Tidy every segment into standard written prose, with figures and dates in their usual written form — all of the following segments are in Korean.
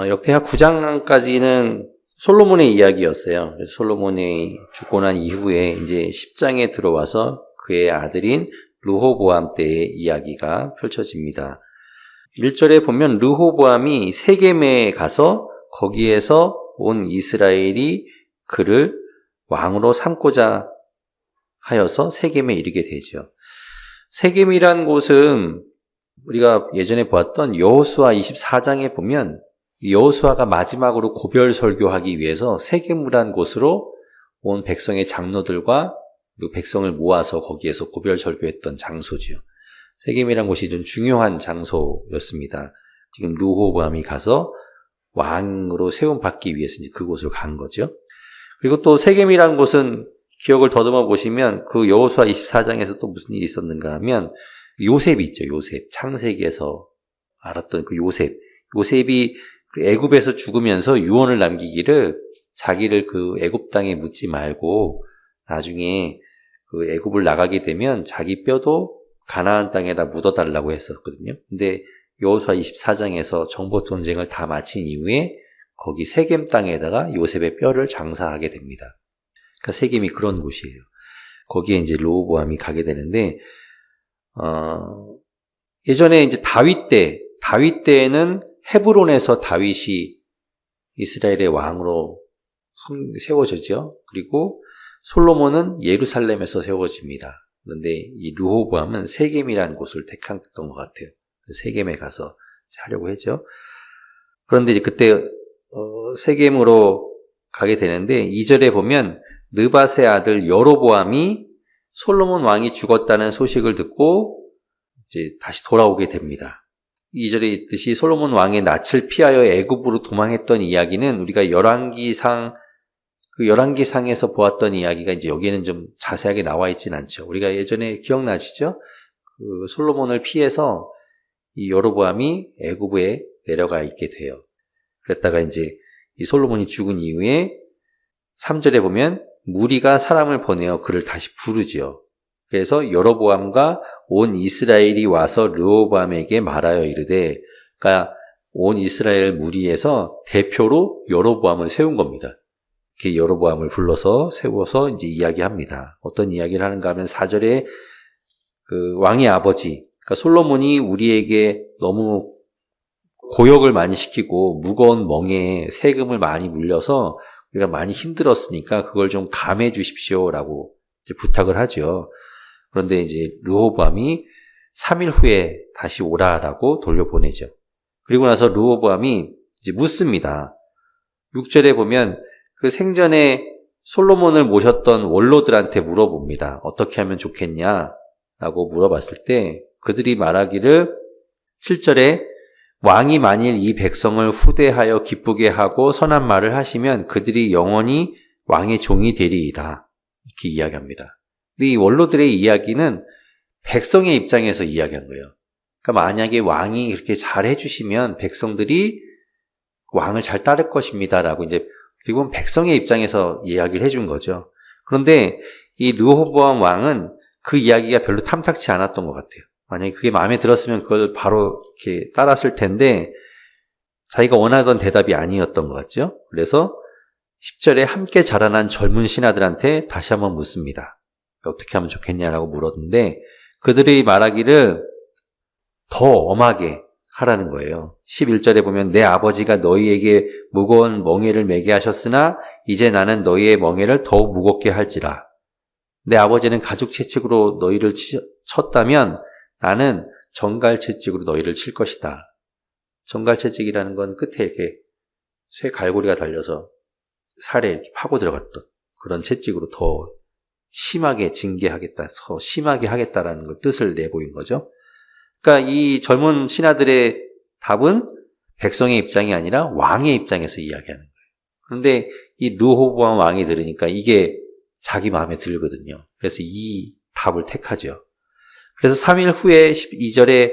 역대하 9장까지는 솔로몬의 이야기였어요. 그래서 솔로몬이 죽고 난 이후에 이제 10장에 들어와서 그의 아들인 르호보암 때의 이야기가 펼쳐집니다. 1절에 보면 르호보암이 세겜에 가서 거기에서 온 이스라엘이 그를 왕으로 삼고자 하여서 세겜에 이르게 되죠. 세겜이란 곳은 우리가 예전에 보았던 여호수아 24장에 보면 여호수아가 마지막으로 고별 설교하기 위해서 세겜이란 곳으로 온 백성의 장로들과 그리고 백성을 모아서 거기에서 고별 설교했던 장소지요. 세겜이란 곳이 좀 중요한 장소였습니다. 지금 르호보암이 가서 왕으로 세움받기 위해서 이제 그곳으로 간 거죠. 그리고 또 세겜이란 곳은 기억을 더듬어 보시면 그 여호수아 24장에서 또 무슨 일이 있었는가 하면 요셉이 있죠. 요셉. 창세기에서 알았던 그 요셉. 요셉이 그 애굽에서 죽으면서 유언을 남기기를 자기를 그 애굽 땅에 묻지 말고 나중에 그 애굽을 나가게 되면 자기 뼈도 가나안 땅에다 묻어달라고 했었거든요. 근데 여호수아 24장에서 정복 전쟁을 다 마친 이후에 거기 세겜 땅에다가 요셉의 뼈를 장사하게 됩니다. 그러니까 세겜이 그런 곳이에요. 거기에 이제 르호보암이 가게 되는데 예전에 이제 다윗 때에는 헤브론에서 다윗이 이스라엘의 왕으로 세워졌죠. 그리고 솔로몬은 예루살렘에서 세워집니다. 그런데 이 르호보암은 세겜이라는 곳을 택했던 것 같아요. 세겜에 가서 하려고 했죠. 그런데 이제 그때 세겜으로 가게 되는데 2절에 보면 느밧의 아들 여로보암이 솔로몬 왕이 죽었다는 소식을 듣고 이제 다시 돌아오게 됩니다. 2절에 있듯이 솔로몬 왕의 낯을 피하여 애굽으로 도망했던 이야기는 우리가 열왕기상에서 보았던 이야기가 이제 여기에는 좀 자세하게 나와 있진 않죠. 우리가 예전에 기억나시죠? 그 솔로몬을 피해서 이 여로보암이 애굽에 내려가 있게 돼요. 그랬다가 이제 이 솔로몬이 죽은 이후에 3절에 보면 무리가 사람을 보내어 그를 다시 부르지요. 그래서 여로보암과 온 이스라엘이 와서 르호보암에게 말하여 이르되, 그러니까 온 이스라엘 무리에서 대표로 여로보암을 세운 겁니다. 이렇게 여로보암을 불러서 세워서 이제 이야기합니다. 어떤 이야기를 하는가 하면 4절에 그 왕의 아버지, 그러니까 솔로몬이 우리에게 너무 고역을 많이 시키고 무거운 멍에 세금을 많이 물려서 우리가 많이 힘들었으니까 그걸 좀 감해 주십시오라고 이제 부탁을 하죠. 그런데 이제 르호보암이 3일 후에 다시 오라라고 돌려보내죠. 그리고 나서 르호보암이 이제 묻습니다. 6절에 보면 그 생전에 솔로몬을 모셨던 원로들한테 물어봅니다. 어떻게 하면 좋겠냐라고 물어봤을 때 그들이 말하기를 7절에 왕이 만일 이 백성을 후대하여 기쁘게 하고 선한 말을 하시면 그들이 영원히 왕의 종이 되리이다. 이렇게 이야기합니다. 근데 이 원로들의 이야기는 백성의 입장에서 이야기한 거예요. 그러니까 만약에 왕이 그렇게 잘 해주시면 백성들이 왕을 잘 따를 것입니다라고 이제 그리고 백성의 입장에서 이야기를 해준 거죠. 그런데 이 르호보암 왕은 그 이야기가 별로 탐탁치 않았던 것 같아요. 만약에 그게 마음에 들었으면 그걸 바로 이렇게 따랐을 텐데 자기가 원하던 대답이 아니었던 것 같죠. 그래서 10절에 함께 자라난 젊은 신하들한테 다시 한번 묻습니다. 어떻게 하면 좋겠냐라고 물었는데 그들이 말하기를 더 엄하게 하라는 거예요. 11절에 보면 내 아버지가 너희에게 무거운 멍에를 매게 하셨으나 이제 나는 너희의 멍에를 더욱 무겁게 할지라. 내 아버지는 가죽 채찍으로 너희를 쳤다면 나는 정갈 채찍으로 너희를 칠 것이다. 정갈 채찍이라는 건 끝에 이렇게 쇠 갈고리가 달려서 살에 이렇게 파고 들어갔던 그런 채찍으로 더 심하게 징계하겠다, 더 심하게 하겠다라는 걸 뜻을 내보인 거죠. 그러니까 이 젊은 신하들의 답은 백성의 입장이 아니라 왕의 입장에서 이야기하는 거예요. 그런데 이 르호보암 왕이 들으니까 이게 자기 마음에 들거든요. 그래서 이 답을 택하죠. 그래서 3일 후에 12절에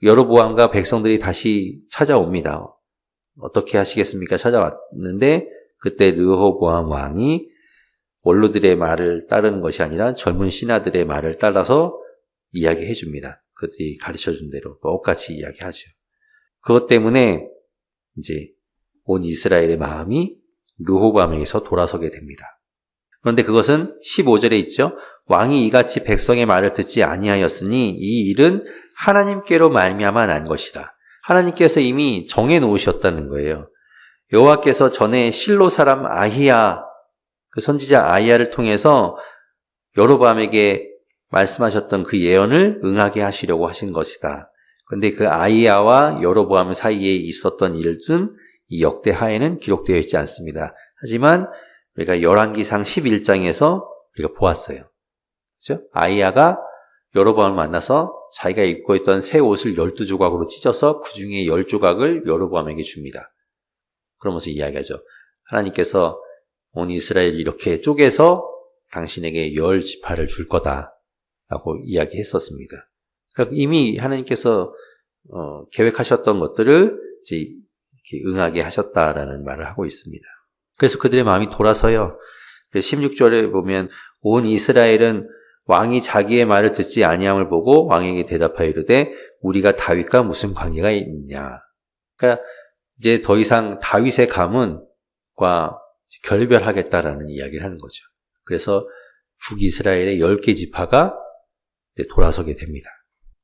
여로보암과 백성들이 다시 찾아옵니다. 어떻게 하시겠습니까? 찾아왔는데 그때 르호보암 왕이 원로들의 말을 따르는 것이 아니라 젊은 신하들의 말을 따라서 이야기해 줍니다. 그들이 가르쳐 준 대로 똑같이 이야기하죠. 그것 때문에 이제 온 이스라엘의 마음이 르호보암에게서 돌아서게 됩니다. 그런데 그것은 15절에 있죠. 왕이 이같이 백성의 말을 듣지 아니하였으니 이 일은 하나님께로 말미암아 난 것이라. 하나님께서 이미 정해 놓으셨다는 거예요. 여호와께서 전에 실로 사람 아히야, 그 선지자 아히야를 통해서 여로보암에게 말씀하셨던 그 예언을 응하게 하시려고 하신 것이다. 그런데 그 아히야와 여로보암 사이에 있었던 일은 이 역대하에는 기록되어 있지 않습니다. 하지만 우리가 열왕기상 11장에서 우리가 보았어요. 그렇죠? 아히야가 여로보암을 만나서 자기가 입고 있던 새 옷을 12조각으로 찢어서 그 중에 10조각을 여로보암에게 줍니다. 그러면서 이야기하죠. 하나님께서 온 이스라엘을 이렇게 쪼개서 당신에게 10지파를 줄 거다라고 이야기했었습니다. 그러니까 이미 하나님께서 계획하셨던 것들을 이제 이렇게 응하게 하셨다라는 말을 하고 있습니다. 그래서 그들의 마음이 돌아서요. 16절에 보면 온 이스라엘은 왕이 자기의 말을 듣지 아니함을 보고 왕에게 대답하여 이르되 우리가 다윗과 무슨 관계가 있냐. 그러니까 이제 더 이상 다윗의 가문과 결별하겠다라는 이야기를 하는 거죠. 그래서 북이스라엘의 10개 지파가 돌아서게 됩니다.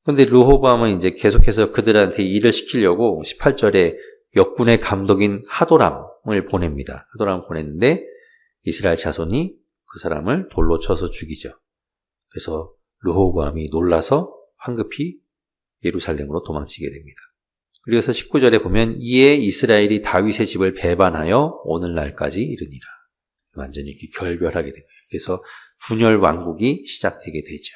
그런데 르호보암은 이제 계속해서 그들한테 일을 시키려고 18절에 역군의 감독인 하도람을 보냅니다. 하도람을 보냈는데 이스라엘 자손이 그 사람을 돌로 쳐서 죽이죠. 그래서 르호보암이 놀라서 황급히 예루살렘으로 도망치게 됩니다. 그래서 19절에 보면 이에 이스라엘이 다윗의 집을 배반하여 오늘날까지 이르니라. 완전히 이렇게 결별하게 됩니다. 그래서 분열 왕국이 시작되게 되죠.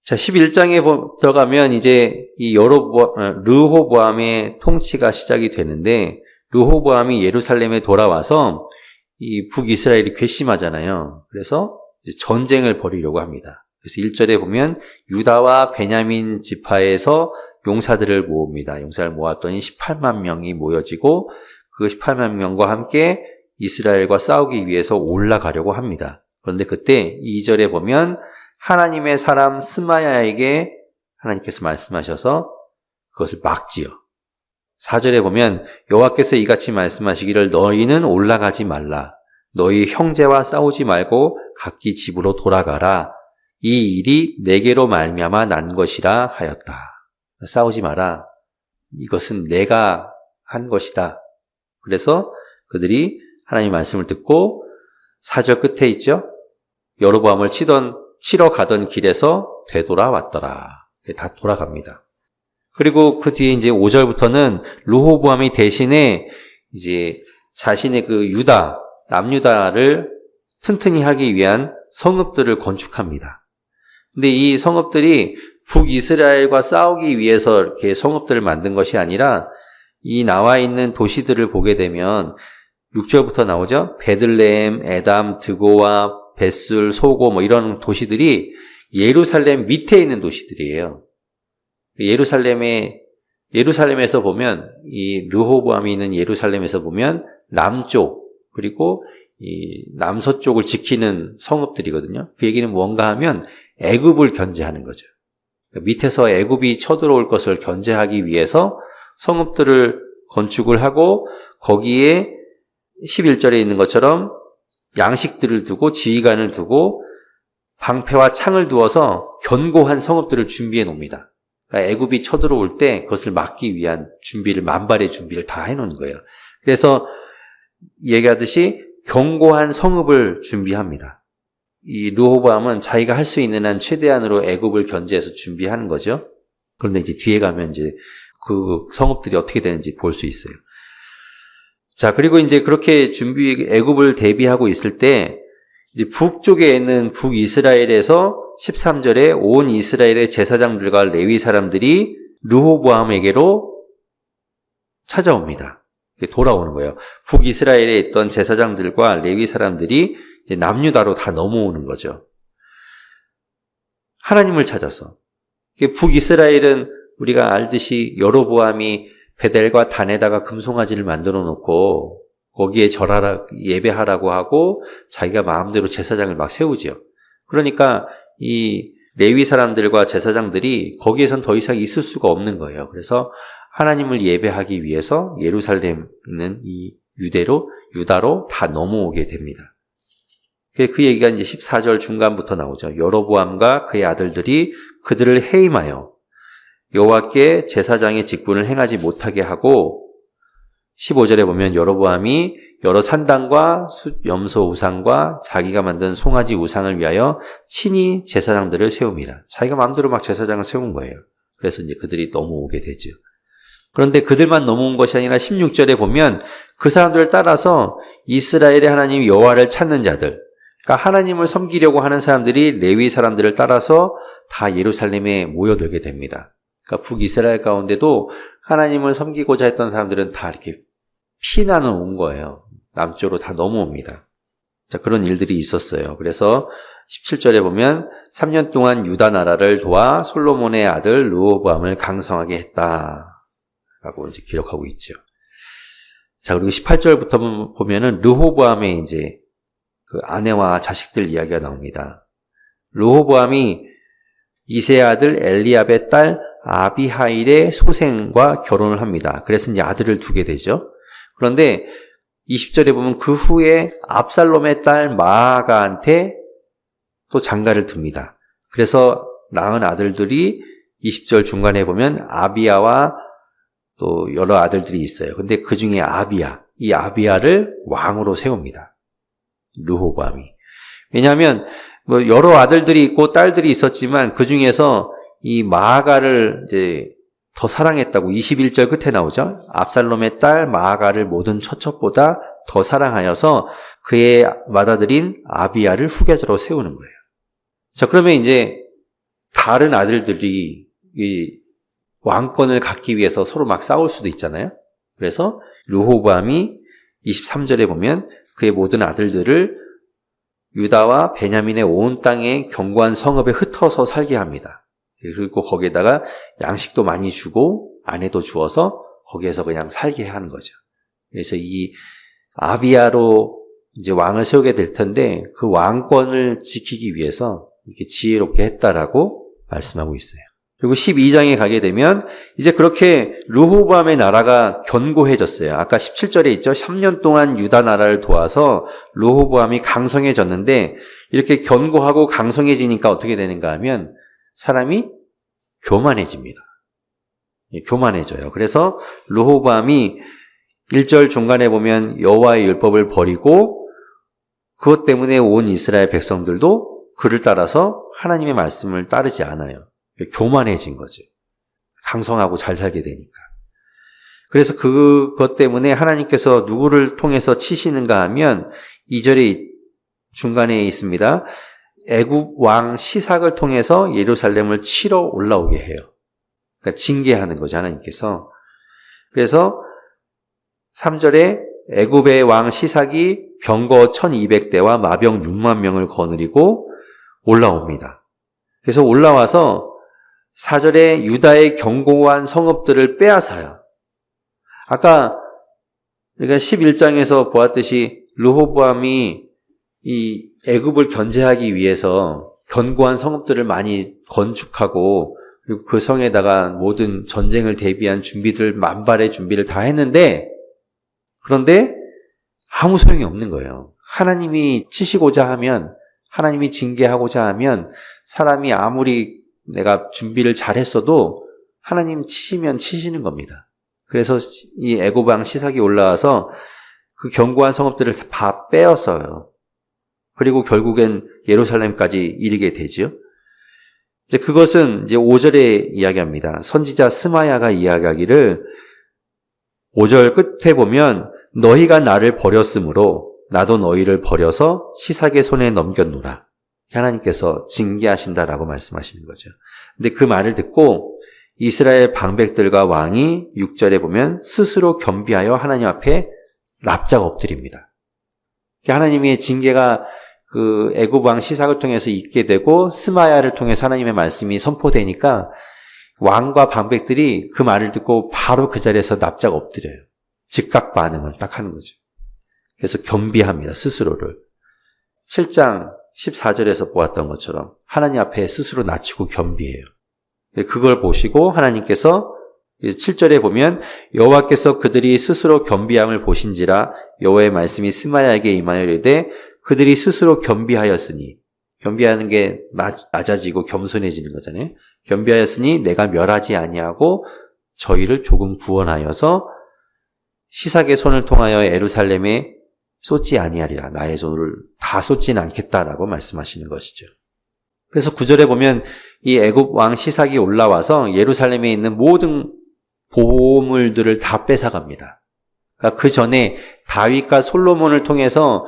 자, 11장에 들어가면 이제 이 르호보암의 통치가 시작이 되는데 르호보암이 예루살렘에 돌아와서 이 북이스라엘이 괘씸하잖아요. 그래서 이제 전쟁을 벌이려고 합니다. 그래서 1절에 보면 유다와 베냐민 지파에서 용사들을 모읍니다. 용사를 모았더니 18만 명이 모여지고 그 18만 명과 함께 이스라엘과 싸우기 위해서 올라가려고 합니다. 그런데 그때 2절에 보면 하나님의 사람 스마야에게 하나님께서 말씀하셔서 그것을 막지요. 4절에 보면 여호와께서 이같이 말씀하시기를 너희는 올라가지 말라. 너희 형제와 싸우지 말고 각기 집으로 돌아가라. 이 일이 내게로 말미암아 난 것이라 하였다. 싸우지 마라. 이것은 내가 한 것이다. 그래서 그들이 하나님의 말씀을 듣고 4절 끝에 있죠. 여로보암을 치러 가던 길에서 되돌아왔더라. 다 돌아갑니다. 그리고 그 뒤에 이제 5절부터는 르호보암이 대신에 이제 자신의 그 남유다를 튼튼히 하기 위한 성읍들을 건축합니다. 근데 이 성읍들이 북이스라엘과 싸우기 위해서 이렇게 성읍들을 만든 것이 아니라 이 나와 있는 도시들을 보게 되면 6절부터 나오죠. 베들레헴, 에담, 드고와 벳술, 소고 뭐 이런 도시들이 예루살렘 밑에 있는 도시들이에요. 예루살렘에서 보면 이 르호보암이 있는 예루살렘에서 보면 남쪽 그리고 이 남서쪽을 지키는 성읍들이거든요. 그 얘기는 뭔가 하면 애굽을 견제하는 거죠. 밑에서 애굽이 쳐들어올 것을 견제하기 위해서 성읍들을 건축을 하고 거기에 11절에 있는 것처럼 양식들을 두고 지휘관을 두고 방패와 창을 두어서 견고한 성읍들을 준비해 놓습니다. 그러니까 애굽이 쳐들어올 때 그것을 막기 위한 만발의 준비를 다 해놓은 거예요. 그래서 얘기하듯이 견고한 성읍을 준비합니다. 이 르호보암은 자기가 할 수 있는 한 최대한으로 애굽을 견제해서 준비하는 거죠. 그런데 이제 뒤에 가면 이제 그 성읍들이 어떻게 되는지 볼 수 있어요. 자, 그리고 이제 그렇게 애굽을 대비하고 있을 때 이제 북쪽에 있는 북이스라엘에서 13절에 온 이스라엘의 제사장들과 레위 사람들이 르호보암에게로 찾아옵니다. 돌아오는 거예요. 북이스라엘에 있던 제사장들과 레위 사람들이 남유다로 다 넘어오는 거죠. 하나님을 찾아서. 북이스라엘은 우리가 알듯이 여로보암이 베델과 단에다가 금송아지를 만들어 놓고 거기에 예배하라고 하고 자기가 마음대로 제사장을 막 세우지요. 그러니까 이 레위 사람들과 제사장들이 거기에선 더 이상 있을 수가 없는 거예요. 그래서 하나님을 예배하기 위해서 예루살렘에 있는 이 유다로 다 넘어오게 됩니다. 그 얘기가 이제 14절 중간부터 나오죠. 여로보암과 그의 아들들이 그들을 해임하여 여호와께 제사장의 직분을 행하지 못하게 하고 15절에 보면 여로보암이 여러 산당과 염소 우상과 자기가 만든 송아지 우상을 위하여 친히 제사장들을 세웁니다. 자기가 마음대로 막 제사장을 세운 거예요. 그래서 이제 그들이 넘어오게 되죠. 그런데 그들만 넘어온 것이 아니라 16절에 보면 그 사람들을 따라서 이스라엘의 하나님 여호와를 찾는 자들, 그러니까 하나님을 섬기려고 하는 사람들이 레위 사람들을 따라서 다 예루살렘에 모여들게 됩니다. 그러니까 북이스라엘 가운데도 하나님을 섬기고자 했던 사람들은 다 이렇게 피난을 온 거예요. 남쪽으로 다 넘어옵니다. 자, 그런 일들이 있었어요. 그래서 17절에 보면 3년 동안 유다 나라를 도와 솔로몬의 아들 르호보암을 강성하게 했다. 라고 이제 기록하고 있죠. 자, 그리고 18절부터 보면은 르호보암의 이제 그 아내와 자식들 이야기가 나옵니다. 르호보암이 이새의 아들 엘리압의 딸 아비하일의 소생과 결혼을 합니다. 그래서 이제 아들을 두게 되죠. 그런데 20절에 보면 그 후에 압살롬의 딸 마아가한테 또 장가를 듭니다. 그래서 낳은 아들들이 20절 중간에 보면 아비야와 또 여러 아들들이 있어요. 근데 그 중에 이 아비야를 왕으로 세웁니다. 르호보암이. 왜냐하면 뭐 여러 아들들이 있고 딸들이 있었지만 그 중에서 이 마아가를 이제 더 사랑했다고 21절 끝에 나오죠. 압살롬의 딸 마아가를 모든 처첩보다 더 사랑하여서 그의 맏아들인 아비야를 후계자로 세우는 거예요. 자, 그러면 이제 다른 아들들이 이 왕권을 갖기 위해서 서로 막 싸울 수도 있잖아요. 그래서 르호보암이 23절에 보면 그의 모든 아들들을 유다와 베냐민의 온 땅에 견고한 성읍에 흩어서 살게 합니다. 그리고 거기에다가 양식도 많이 주고 아내도 주어서 거기에서 그냥 살게 하는 거죠. 그래서 이 아비야로 이제 왕을 세우게 될 텐데 그 왕권을 지키기 위해서 이렇게 지혜롭게 했다라고 말씀하고 있어요. 그리고 12장에 가게 되면 이제 그렇게 르호보암의 나라가 견고해졌어요. 아까 17절에 있죠. 3년 동안 유다 나라를 도와서 르호보암이 강성해졌는데 이렇게 견고하고 강성해지니까 어떻게 되는가 하면 사람이 교만해집니다. 교만해져요. 그래서 르호보암이 1절 중간에 보면 여호와의 율법을 버리고 그것 때문에 온 이스라엘 백성들도 그를 따라서 하나님의 말씀을 따르지 않아요. 교만해진 거죠. 강성하고 잘 살게 되니까. 그래서 그것 때문에 하나님께서 누구를 통해서 치시는가 하면 2절에 중간에 있습니다. 애굽 왕 시삭을 통해서 예루살렘을 치러 올라오게 해요. 그러니까 징계하는 거죠, 하나님께서. 그래서 3절에 애굽의 왕 시삭이 병거 1200대와 마병 6만 명을 거느리고 올라옵니다. 그래서 올라와서 4절에 유다의 견고한 성읍들을 빼앗아요. 아까 우리가 11장에서 보았듯이 르호보암이 이 애굽을 견제하기 위해서 견고한 성읍들을 많이 건축하고 그리고 그 성에다가 모든 전쟁을 대비한 준비들 만발의 준비를 다 했는데 그런데 아무 소용이 없는 거예요. 하나님이 치시고자 하면 하나님이 징계하고자 하면 사람이 아무리 내가 준비를 잘했어도 하나님 치시면 치시는 겁니다. 그래서 이 애굽 왕 시삭이 올라와서 그 견고한 성읍들을 다 빼앗아요. 그리고 결국엔 예루살렘까지 이르게 되죠. 이제 그것은 이제 5절에 이야기합니다. 선지자 스마야가 이야기하기를 5절 끝에 보면 너희가 나를 버렸으므로 나도 너희를 버려서 시삭의 손에 넘겼노라. 하나님께서 징계하신다라고 말씀하시는 거죠. 근데 그 말을 듣고 이스라엘 방백들과 왕이 6절에 보면 스스로 겸비하여 하나님 앞에 납작 엎드립니다. 하나님의 징계가 그 애굽 왕 시삭을 통해서 있게 되고 스마야를 통해서 하나님의 말씀이 선포되니까 왕과 방백들이 그 말을 듣고 바로 그 자리에서 납작 엎드려요. 즉각 반응을 딱 하는 거죠. 그래서 겸비합니다. 스스로를. 7장 14절에서 보았던 것처럼 하나님 앞에 스스로 낮추고 겸비해요. 그걸 보시고 하나님께서 7절에 보면 여호와께서 그들이 스스로 겸비함을 보신지라 여호와의 말씀이 스마야에게 임하여 이르되 그들이 스스로 겸비하였으니, 겸비하는 게 낮아지고 겸손해지는 거잖아요. 겸비하였으니 내가 멸하지 아니하고 저희를 조금 구원하여서 시삭의 손을 통하여 예루살렘에 쏟지 아니하리라. 나의 손을 다 쏟지는 않겠다라고 말씀하시는 것이죠. 그래서 9절에 보면 이 애굽 왕 시삭이 올라와서 예루살렘에 있는 모든 보물들을 다 뺏어갑니다. 그러니까 그 전에 다윗과 솔로몬을 통해서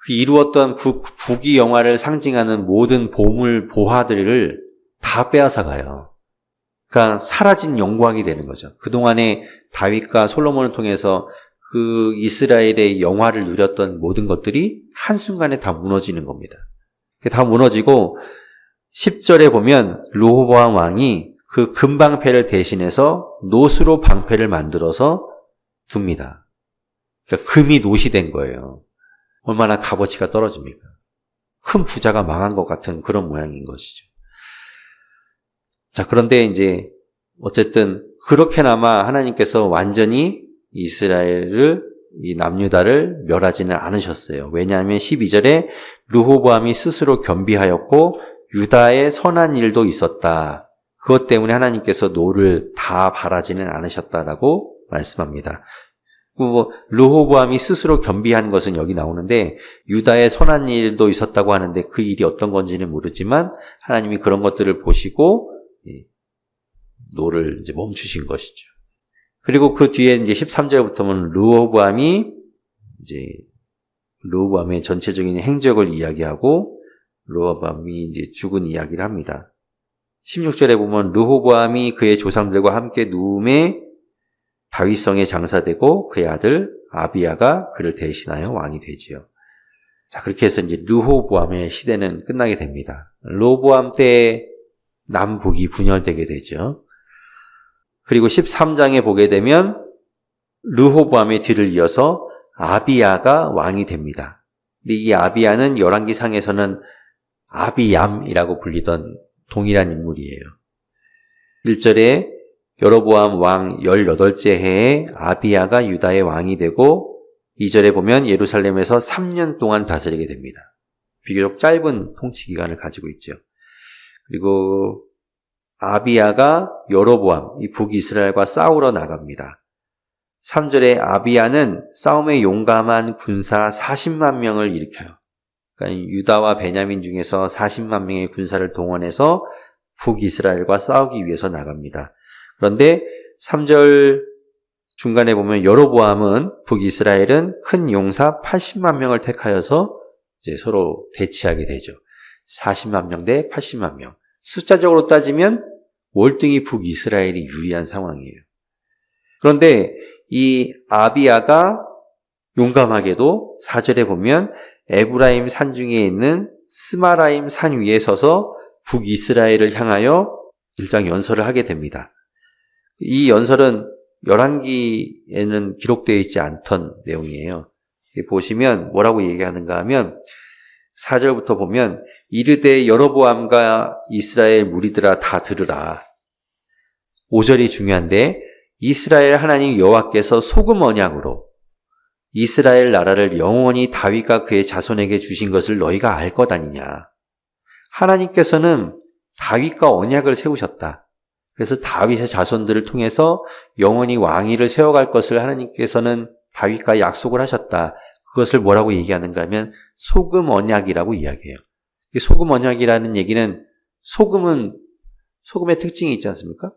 그 이루었던 부귀 영화를 상징하는 모든 보물 보화들을 다 빼앗아 가요. 그러니까 사라진 영광이 되는 거죠. 그동안에 다윗과 솔로몬을 통해서 그 이스라엘의 영화를 누렸던 모든 것들이 한순간에 다 무너지는 겁니다. 다 무너지고 10절에 보면 르호보암 왕이 그 금방패를 대신해서 노스로 방패를 만들어서 둡니다. 그러니까 금이 노시 된 거예요. 얼마나 값어치가 떨어집니까? 큰 부자가 망한 것 같은 그런 모양인 것이죠. 자, 그런데 이제 어쨌든 그렇게나마 하나님께서 완전히 이스라엘을, 이 남유다를 멸하지는 않으셨어요. 왜냐하면 12절에 르호보암이 스스로 겸비하였고 유다의 선한 일도 있었다. 그것 때문에 하나님께서 노를 다 바라지는 않으셨다라고 말씀합니다. 르호보암이 스스로 겸비한 것은 여기 나오는데 유다의 선한 일도 있었다고 하는데 그 일이 어떤 건지는 모르지만 하나님이 그런 것들을 보시고 노를 이제 멈추신 것이죠. 그리고 그 뒤에 이제 13절부터는 르호보암의 전체적인 행적을 이야기하고 르호보암이 이제 죽은 이야기를 합니다. 16절에 보면 르호보암이 그의 조상들과 함께 누움에 다윗성에 장사되고 그의 아들 아비야가 그를 대신하여 왕이 되지요. 자, 그렇게 해서 이제 르호보암의 시대는 끝나게 됩니다. 르호보암 때 남북이 분열되게 되죠. 그리고 13장에 보게 되면 르호보암의 뒤를 이어서 아비야가 왕이 됩니다. 근데 이 아비야는 열왕기상에서는 아비얌이라고 불리던 동일한 인물이에요. 1절에 여로보암 왕 18째 해에 아비야가 유다의 왕이 되고 2절에 보면 예루살렘에서 3년 동안 다스리게 됩니다. 비교적 짧은 통치 기간을 가지고 있죠. 그리고 아비야가 여로보암, 이 북이스라엘과 싸우러 나갑니다. 3절에 아비야는 싸움에 용감한 군사 40만 명을 일으켜요. 그러니까 유다와 베냐민 중에서 40만 명의 군사를 동원해서 북이스라엘과 싸우기 위해서 나갑니다. 그런데 3절 중간에 보면 여로보암은 북이스라엘은 큰 용사 80만 명을 택하여서 이제 서로 대치하게 되죠. 40만 명 대 80만 명. 숫자적으로 따지면 월등히 북이스라엘이 유리한 상황이에요. 그런데 이 아비야가 용감하게도 4절에 보면 에브라임 산 중에 있는 스마라임 산 위에 서서 북이스라엘을 향하여 일장 연설을 하게 됩니다. 이 연설은 열왕기에는 기록되어 있지 않던 내용이에요. 보시면 뭐라고 얘기하는가 하면 4절부터 보면 이르되 여로보암과 이스라엘 무리들아 다 들으라. 5절이 중요한데 이스라엘 하나님 여호와께서 소금 언약으로 이스라엘 나라를 영원히 다윗과 그의 자손에게 주신 것을 너희가 알 것 아니냐. 하나님께서는 다윗과 언약을 세우셨다. 그래서 다윗의 자손들을 통해서 영원히 왕위를 세워갈 것을 하나님께서는 다윗과 약속을 하셨다. 그것을 뭐라고 얘기하는가 하면 소금 언약이라고 이야기해요. 소금 언약이라는 얘기는 소금의 특징이 있지 않습니까?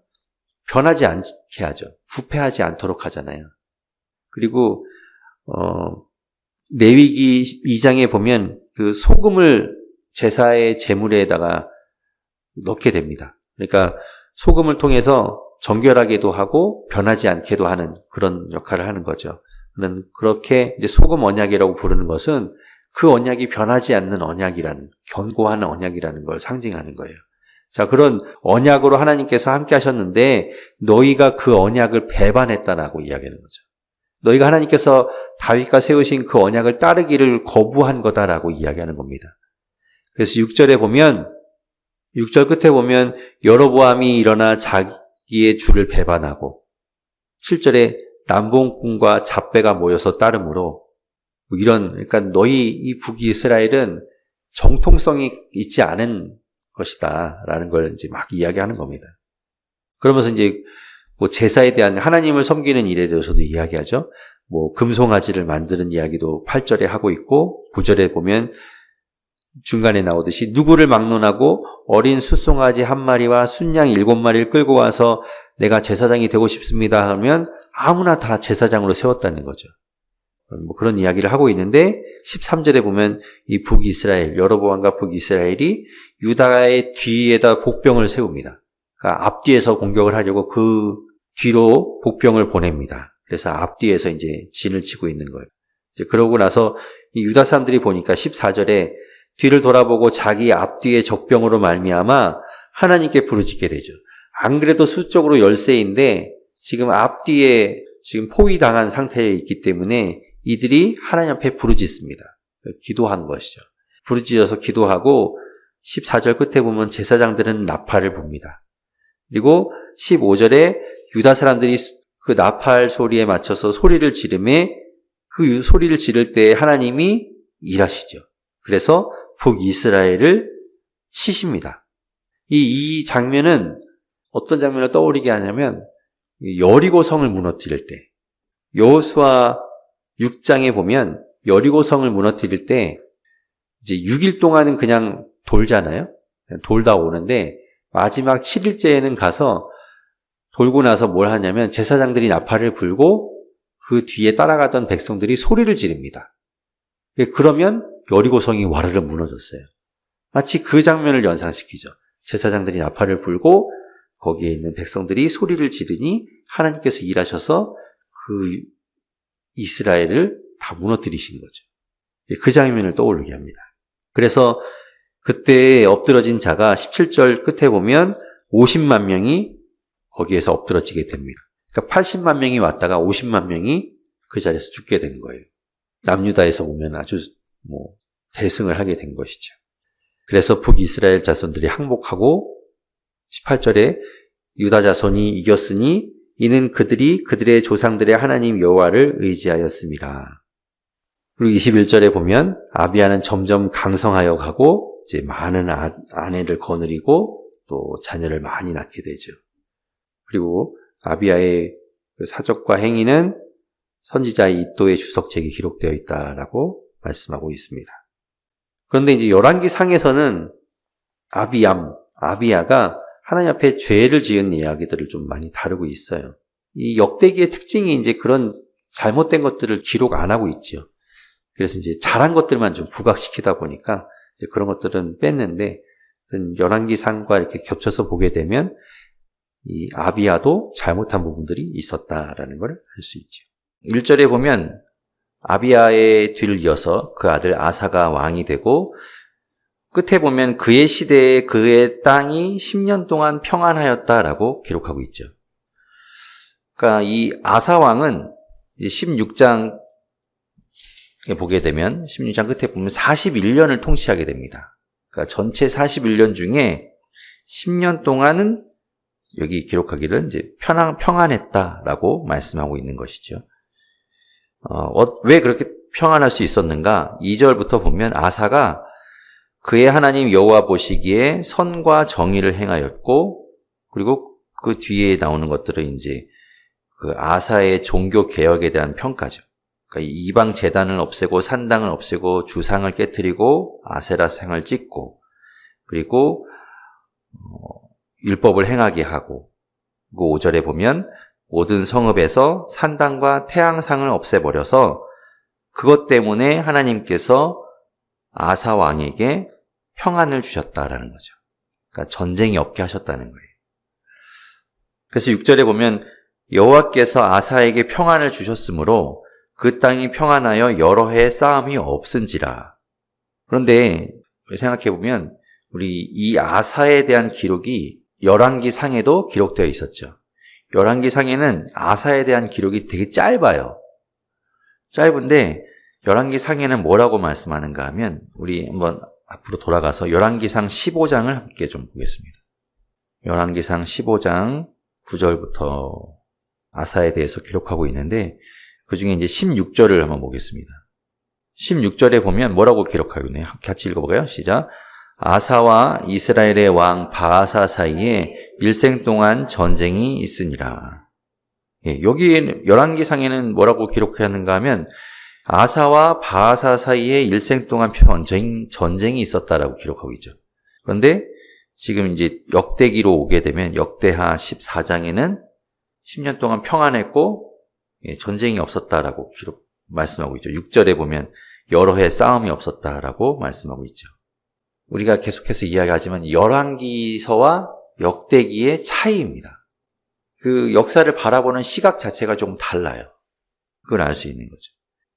변하지 않게 하죠. 부패하지 않도록 하잖아요. 그리고 레위기 2장에 보면 그 소금을 제사의 제물에다가 넣게 됩니다. 그러니까 소금을 통해서 정결하게도 하고 변하지 않게도 하는 그런 역할을 하는 거죠. 그렇게 이제 소금 언약이라고 부르는 것은 그 언약이 변하지 않는 언약이라는, 견고한 언약이라는 걸 상징하는 거예요. 자, 그런 언약으로 하나님께서 함께 하셨는데 너희가 그 언약을 배반했다라고 이야기하는 거죠. 너희가 하나님께서 다윗과 세우신 그 언약을 따르기를 거부한 거다라고 이야기하는 겁니다. 그래서 6절에 보면 6절 끝에 보면 여로보암이 일어나 자기의 주를 배반하고 7절에 남봉꾼과 잡배가 모여서 따르므로 뭐 이런, 그러니까 너희 이 북이스라엘은 정통성이 있지 않은 것이다 라는 걸 이제 막 이야기하는 겁니다. 그러면서 이제 뭐 제사에 대한 하나님을 섬기는 일에 대해서도 이야기하죠. 뭐 금송아지를 만드는 이야기도 8절에 하고 있고 9절에 보면 중간에 나오듯이 누구를 막론하고 어린 숫송아지 1마리와 순양 7마리를 끌고 와서 내가 제사장이 되고 싶습니다 하면 아무나 다 제사장으로 세웠다는 거죠. 뭐 그런 이야기를 하고 있는데 13절에 보면 이 북이스라엘, 여로보암과 북이스라엘이 유다의 뒤에다 복병을 세웁니다. 그러니까 앞뒤에서 공격을 하려고 그 뒤로 복병을 보냅니다. 그래서 앞뒤에서 이제 진을 치고 있는 거예요. 이제 그러고 나서 이 유다 사람들이 보니까 14절에 뒤를 돌아보고 자기 앞뒤의 적병으로 말미암아 하나님께 부르짖게 되죠. 안 그래도 수적으로 열세인데 지금 앞뒤에 지금 포위당한 상태에 있기 때문에 이들이 하나님 앞에 부르짖습니다. 기도한 것이죠. 부르짖어서 기도하고 14절 끝에 보면 제사장들은 나팔을 붑니다. 그리고 15절에 유다 사람들이 그 나팔 소리에 맞춰서 소리를 지르매 그 소리를 지를 때 하나님이 일하시죠. 그래서 북이스라엘을 치십니다. 이 장면은 어떤 장면을 떠오르게 하냐면 여리고 성을 무너뜨릴 때 여호수아 6장에 보면 여리고 성을 무너뜨릴 때 이제 6일 동안은 그냥 돌잖아요. 그냥 돌다 오는데 마지막 7일째에는 가서 돌고 나서 뭘 하냐면 제사장들이 나팔을 불고 그 뒤에 따라가던 백성들이 소리를 지릅니다. 그러면 여리고성이 와르르 무너졌어요. 마치 그 장면을 연상시키죠. 제사장들이 나팔을 불고 거기에 있는 백성들이 소리를 지르니 하나님께서 일하셔서 그 이스라엘을 다 무너뜨리신 거죠. 그 장면을 떠오르게 합니다. 그래서 그때 엎드러진 자가 17절 끝에 보면 50만 명이 거기에서 엎드러지게 됩니다. 그러니까 80만 명이 왔다가 50만 명이 그 자리에서 죽게 된 거예요. 남유다에서 보면 아주 대승을 하게 된 것이죠. 그래서 북이스라엘 자손들이 항복하고 18절에 유다 자손이 이겼으니 이는 그들이 그들의 조상들의 하나님 여호와를 의지하였습니다. 그리고 21절에 보면 아비야는 점점 강성하여 가고 이제 많은 아내를 거느리고 또 자녀를 많이 낳게 되죠. 그리고 아비야의 그 사적과 행위는 선지자 이도의 주석책에 기록되어 있다라고 말씀하고 있습니다. 그런데 이제 열왕기상에서는 아비야가 하나님 앞에 죄를 지은 이야기들을 좀 많이 다루고 있어요. 이 역대기의 특징이 이제 그런 잘못된 것들을 기록 안 하고 있죠. 그래서 이제 잘한 것들만 좀 부각시키다 보니까 이제 그런 것들은 뺐는데 열왕기상과 이렇게 겹쳐서 보게 되면 이 아비야도 잘못한 부분들이 있었다라는 걸 알 수 있죠. 1절에 보면 아비야의 뒤를 이어서 그 아들 아사가 왕이 되고 끝에 보면 그의 시대에 그의 땅이 10년 동안 평안하였다라고 기록하고 있죠. 그러니까 이 아사 왕은 16장에 보게 되면 16장 끝에 보면 41년을 통치하게 됩니다. 그러니까 전체 41년 중에 10년 동안은 여기 기록하기를 이제 평안했다라고 말씀하고 있는 것이죠. 왜 그렇게 평안할 수 있었는가? 2절부터 보면 아사가 그의 하나님 여호와 보시기에 선과 정의를 행하였고, 그리고 그 뒤에 나오는 것들은 이제 그 아사의 종교 개혁에 대한 평가죠. 그러니까 이방 제단을 없애고 산당을 없애고 주상을 깨트리고 아세라 상을 찍고, 그리고 율법을 행하게 하고, 그 5절에 보면 모든 성읍에서 산당과 태양상을 없애버려서 그것 때문에 하나님께서 아사 왕에게 평안을 주셨다라는 거죠. 그러니까 전쟁이 없게 하셨다는 거예요. 그래서 6절에 보면 여호와께서 아사에게 평안을 주셨으므로 그 땅이 평안하여 여러 해 싸움이 없은지라. 그런데 생각해보면 우리 이 아사에 대한 기록이 열왕기상에도 기록되어 있었죠. 열왕기상에는 아사에 대한 기록이 되게 짧아요. 짧은데 열왕기상에는 뭐라고 말씀하는가 하면 우리 한번 앞으로 돌아가서 열왕기상 15장을 함께 좀 보겠습니다. 열왕기상 15장 9절부터 아사에 대해서 기록하고 있는데 그 중에 이제 16절을 한번 보겠습니다. 16절에 보면 뭐라고 기록하고 있네요. 같이 읽어볼까요? 시작. 아사와 이스라엘의 왕 바아사 사이에 일생 동안 전쟁이 있으니라. 예, 여기 열왕기상에는 뭐라고 기록하는가 하면 아사와 바아사 사이에 일생 동안 전쟁이 있었다라고 기록하고 있죠. 그런데 지금 이제 역대기로 오게 되면 역대하 14장에는 10년 동안 평안했고 전쟁이 없었다라고 말씀하고 있죠. 6절에 보면 여러 해 싸움이 없었다라고 말씀하고 있죠. 우리가 계속해서 이야기하지만 열왕기서와 역대기의 차이입니다. 그 역사를 바라보는 시각 자체가 좀 달라요. 그걸 알 수 있는 거죠.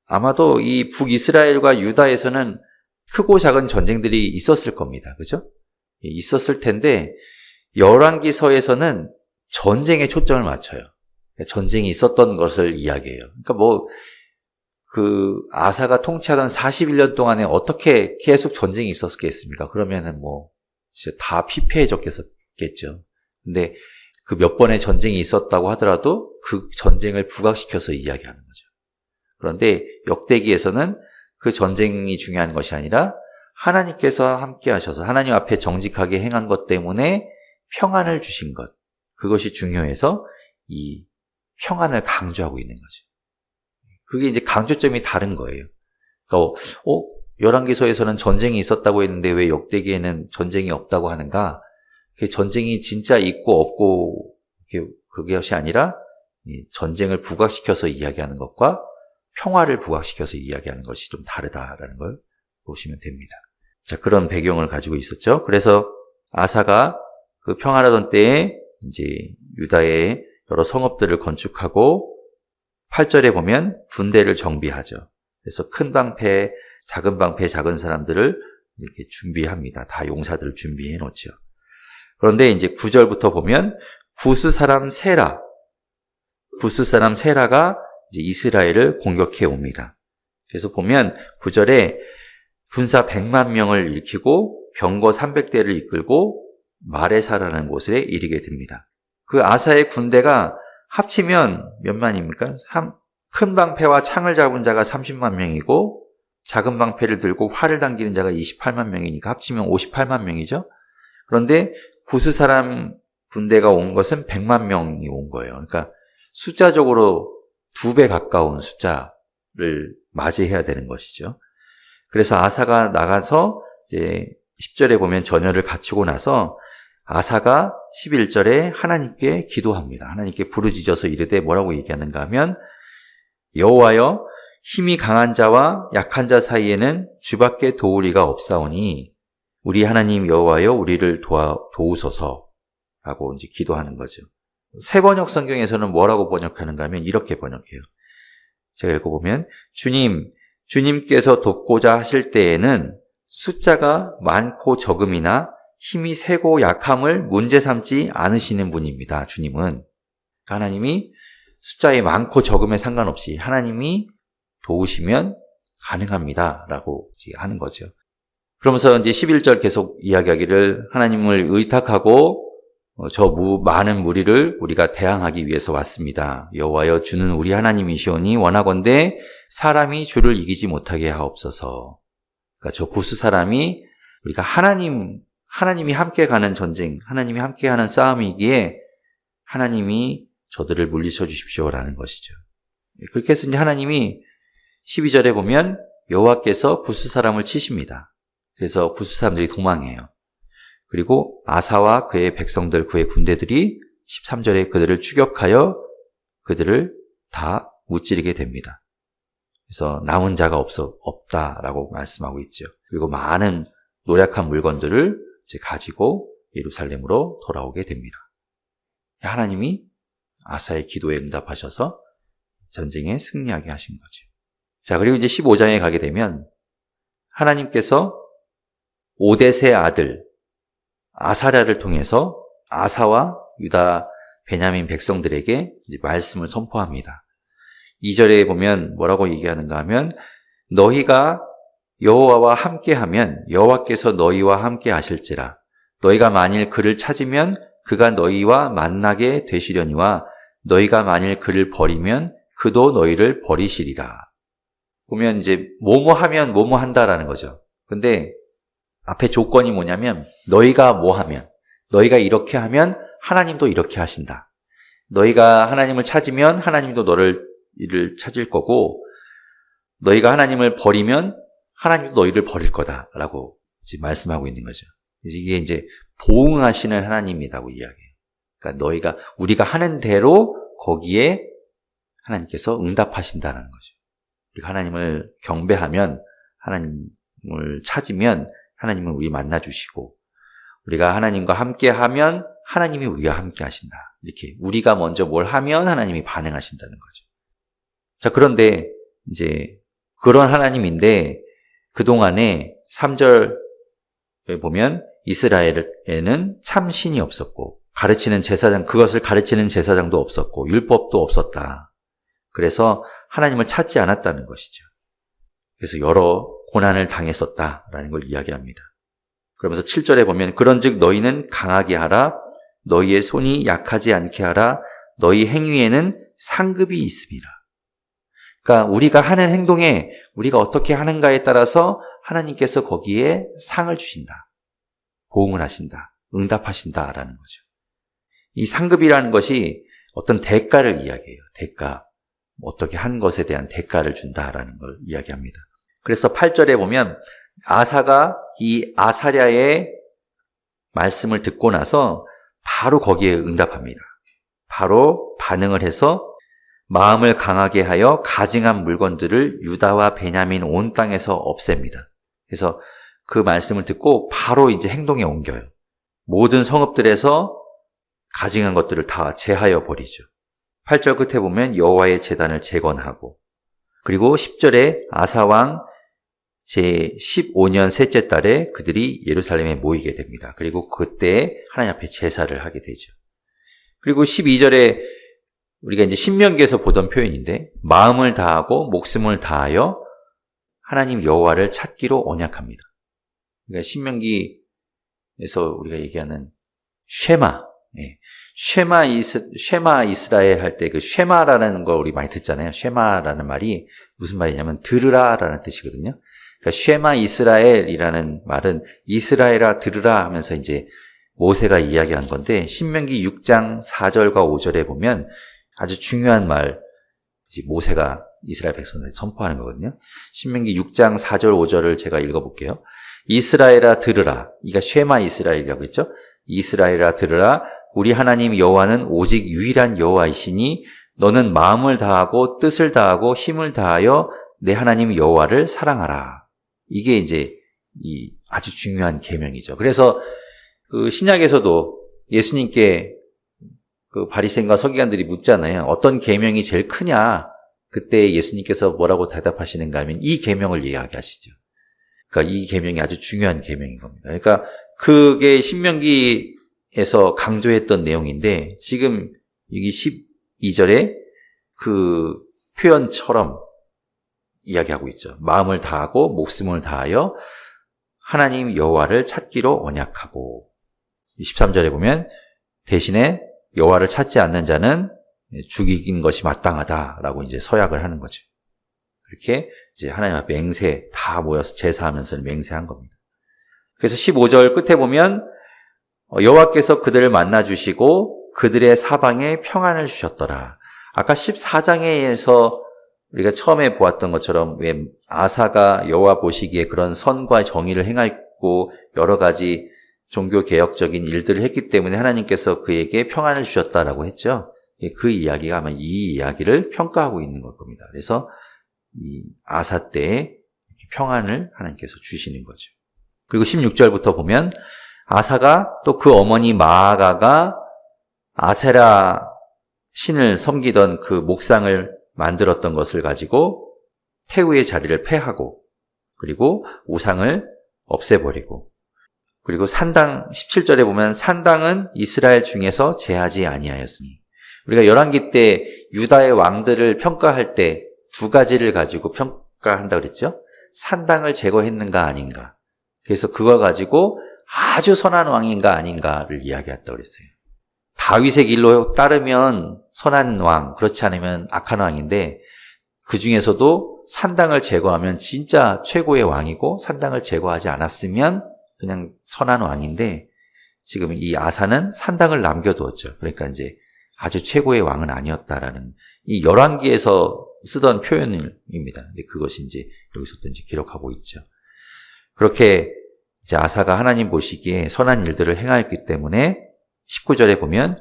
아마도 이 북이스라엘과 유다에서는 크고 작은 전쟁들이 있었을 겁니다. 그죠? 있었을 텐데 열왕기서에서는 전쟁에 초점을 맞춰요. 전쟁이 있었던 것을 이야기해요. 그러니까 아사가 통치하던 41년 동안에 어떻게 계속 전쟁이 있었겠습니까? 그러면은 진짜 다 피폐해졌겠죠. 근데 그 몇 번의 전쟁이 있었다고 하더라도 그 전쟁을 부각시켜서 이야기하는 거죠. 그런데 역대기에서는 그 전쟁이 중요한 것이 아니라 하나님께서 함께 하셔서 하나님 앞에 정직하게 행한 것 때문에 평안을 주신 것. 그것이 중요해서 이 평안을 강조하고 있는 거죠. 그게 이제 강조점이 다른 거예요. 그러니까 열왕기서에서는 전쟁이 있었다고 했는데 왜 역대기에는 전쟁이 없다고 하는가? 전쟁이 진짜 있고 없고 그것이 아니라 전쟁을 부각시켜서 이야기하는 것과 평화를 부각시켜서 이야기하는 것이 좀 다르다라는 걸 보시면 됩니다. 자, 그런 배경을 가지고 있었죠. 그래서 아사가 그 평안하던 때에 이제 유다의 여러 성읍들을 건축하고 8절에 보면 군대를 정비하죠. 그래서 큰 방패, 작은 사람들을 이렇게 준비합니다. 다 용사들을 준비해 놓죠. 그런데 이제 9절부터 보면 구스 사람 세라가 이제 이스라엘을 공격해 옵니다. 그래서 보면 9절에 군사 100만 명을 일으키고 병거 300대를 이끌고 마레사라는 곳에 이르게 됩니다. 그 아사의 군대가 합치면 몇 만입니까? 큰 방패와 창을 잡은 자가 30만 명이고 작은 방패를 들고 활을 당기는 자가 28만 명이니까 합치면 58만 명이죠. 그런데 구스 사람 군대가 온 것은 100만 명이 온 거예요. 그러니까 숫자적으로 2배 가까운 숫자를 맞이해야 되는 것이죠. 그래서 아사가 나가서 이제 10절에 보면 전열을 갖추고 나서 아사가 11절에 하나님께 기도합니다. 하나님께 부르짖어서 이르되 뭐라고 얘기하는가 하면 여호와여 힘이 강한 자와 약한 자 사이에는 주밖에 도우리가 없사오니 우리 하나님 여호와여 우리를 도우소서라고 이제 기도하는 거죠. 새 번역 성경에서는 뭐라고 번역하는가 하면 이렇게 번역해요. 제가 읽어보면 주님께서 돕고자 하실 때에는 숫자가 많고 적음이나 힘이 세고 약함을 문제 삼지 않으시는 분입니다. 주님은. 하나님이 숫자의 많고 적음에 상관없이 하나님이 도우시면 가능합니다. 라고 하는 거죠. 그러면서 이제 11절 계속 이야기하기를 하나님을 의탁하고 저 많은 무리를 우리가 대항하기 위해서 왔습니다. 여호와여 주는 우리 하나님이시오니 원하건대 사람이 주를 이기지 못하게 하옵소서. 그러니까 저 구스 사람이 우리가 하나님이 함께 가는 전쟁, 하나님이 함께 하는 싸움이기에 하나님이 저들을 물리쳐 주십시오라는 것이죠. 그렇게 해서 이제 하나님이 12절에 보면 여호와께서 구스 사람을 치십니다. 그래서 구스 사람들이 도망해요. 그리고 아사와 그의 백성들, 그의 군대들이 13절에 그들을 추격하여 그들을 다 무찌르게 됩니다. 그래서 남은 자가 없다라고 말씀하고 있죠. 그리고 많은 노략한 물건들을 이제 가지고 예루살렘으로 돌아오게 됩니다. 하나님이 아사의 기도에 응답하셔서 전쟁에 승리하게 하신 거죠. 자, 그리고 이제 15장에 가게 되면 하나님께서 오뎃의 아들 아사랴를 통해서 아사와 유다 베냐민 백성들에게 이제 말씀을 선포합니다. 2절에 보면 뭐라고 얘기하는가 하면 너희가 여호와와 함께하면 여호와께서 너희와 함께 하실지라 너희가 만일 그를 찾으면 그가 너희와 만나게 되시려니와 너희가 만일 그를 버리면 그도 너희를 버리시리라. 보면 이제 뭐뭐 하면 뭐뭐 한다라는 거죠. 근데 앞에 조건이 뭐냐면 너희가 뭐 하면, 너희가 이렇게 하면 하나님도 이렇게 하신다. 너희가 하나님을 찾으면 하나님도 너희를 찾을 거고, 너희가 하나님을 버리면 하나님도 너희를 버릴 거다라고 지금 말씀하고 있는 거죠. 이게 이제 보응하시는 하나님이라고 이야기해요. 그러니까 우리가 하는 대로 거기에 하나님께서 응답하신다는 거죠. 우리가 하나님을 경배하면, 하나님을 찾으면 하나님은 우리 만나주시고, 우리가 하나님과 함께하면 하나님이 우리와 함께 하신다. 이렇게 우리가 먼저 뭘 하면 하나님이 반응하신다는 거죠. 자, 그런데 이제 그런 하나님인데 그동안에 3절에 보면 이스라엘에는 참 신이 없었고 가르치는 제사장, 그것을 가르치는 제사장도 없었고 율법도 없었다. 그래서 하나님을 찾지 않았다는 것이죠. 그래서 여러 고난을 당했었다라는 걸 이야기합니다. 그러면서 7절에 보면 그런즉 너희는 강하게 하라, 너희의 손이 약하지 않게 하라, 너희 행위에는 상급이 있음이라. 그러니까 우리가 하는 행동에 우리가 어떻게 하는가에 따라서 하나님께서 거기에 상을 주신다. 보응을 하신다. 응답하신다라는 거죠. 이 상급이라는 것이 어떤 대가를 이야기해요. 대가. 어떻게 한 것에 대한 대가를 준다라는 걸 이야기합니다. 그래서 8절에 보면 아사가 이 아사랴의 말씀을 듣고 나서 바로 거기에 응답합니다. 바로 반응을 해서 마음을 강하게 하여 가증한 물건들을 유다와 베냐민 온 땅에서 없앱니다. 그래서 그 말씀을 듣고 바로 이제 행동에 옮겨요. 모든 성읍들에서 가증한 것들을 다 제하여 버리죠. 8절 끝에 보면 여호와의 제단을 재건하고, 그리고 10절에 아사왕 제15년 셋째 달에 그들이 예루살렘에 모이게 됩니다. 그리고 그때 하나님 앞에 제사를 하게 되죠. 그리고 12절에 우리가 이제 신명기에서 보던 표현인데 마음을 다하고 목숨을 다하여 하나님 여호와를 찾기로 언약합니다. 그러니까 신명기에서 우리가 얘기하는 쉐마, 쉐마 이스라엘 할 때 그 쉐마라는 거 우리 많이 듣잖아요. 쉐마라는 말이 무슨 말이냐면 들으라라는 뜻이거든요. 그러니까 쉐마 이스라엘이라는 말은 이스라엘아 들으라 하면서 이제 모세가 이야기한 건데, 신명기 6장 4절과 5절에 보면 아주 중요한 말, 모세가 이스라엘 백성들에게 선포하는 거거든요. 신명기 6장 4절 5절을 제가 읽어볼게요. 이스라엘아 들으라. 이가 쉐마 이스라엘이라고 했죠. 이스라엘아 들으라. 우리 하나님 여호와는 오직 유일한 여호와이시니 너는 마음을 다하고 뜻을 다하고 힘을 다하여 내 하나님 여호와를 사랑하라. 이게 이제 이 아주 중요한 계명이죠. 그래서 그 신약에서도 예수님께 그 바리새인과 서기관들이 묻잖아요. 어떤 계명이 제일 크냐? 그때 예수님께서 뭐라고 대답하시는가 하면 이 계명을 이야기하시죠. 그러니까 이 계명이 아주 중요한 계명인 겁니다. 그러니까 그게 신명기에서 강조했던 내용인데 지금 여기 12절에 그 표현처럼 이야기하고 있죠. 마음을 다하고 목숨을 다하여 하나님 여호와를 찾기로 언약하고, 13절에 보면 대신에 여호와를 찾지 않는 자는 죽이는 것이 마땅하다라고 이제 서약을 하는 거죠. 그렇게 이제 하나님 앞에 맹세 다 모여서 제사하면서 맹세한 겁니다. 그래서 15절 끝에 보면 여호와께서 그들을 만나 주시고 그들의 사방에 평안을 주셨더라. 아까 14장에서 우리가 처음에 보았던 것처럼 왜 아사가 여호와 보시기에 그런 선과 정의를 행하고 여러 가지 종교 개혁적인 일들을 했기 때문에 하나님께서 그에게 평안을 주셨다라고 했죠. 그 이야기가 아마 이 이야기를 평가하고 있는 걸 겁니다. 그래서 이 아사 때에 평안을 하나님께서 주시는 거죠. 그리고 16절부터 보면 아사가 또 그 어머니 마아가가 아세라 신을 섬기던 그 목상을 만들었던 것을 가지고 태우의 자리를 폐하고, 그리고 우상을 없애버리고, 그리고 산당 17절에 보면 산당은 이스라엘 중에서 제하지 아니하였으니, 우리가 열왕기 때 유다의 왕들을 평가할 때 두 가지를 가지고 평가한다고 그랬죠. 산당을 제거했는가 아닌가. 그래서 그거 가지고 아주 선한 왕인가 아닌가를 이야기했다고 그랬어요. 다윗의 길로 따르면 선한 왕, 그렇지 않으면 악한 왕인데 그 중에서도 산당을 제거하면 진짜 최고의 왕이고 산당을 제거하지 않았으면 그냥 선한 왕인데 지금 이 아사는 산당을 남겨두었죠. 그러니까 이제 아주 최고의 왕은 아니었다라는 이 열왕기에서 쓰던 표현입니다. 근데 그것이 이제 여기서도 이제 기록하고 있죠. 그렇게 이제 아사가 하나님 보시기에 선한 일들을 행하였기 때문에 19절에 보면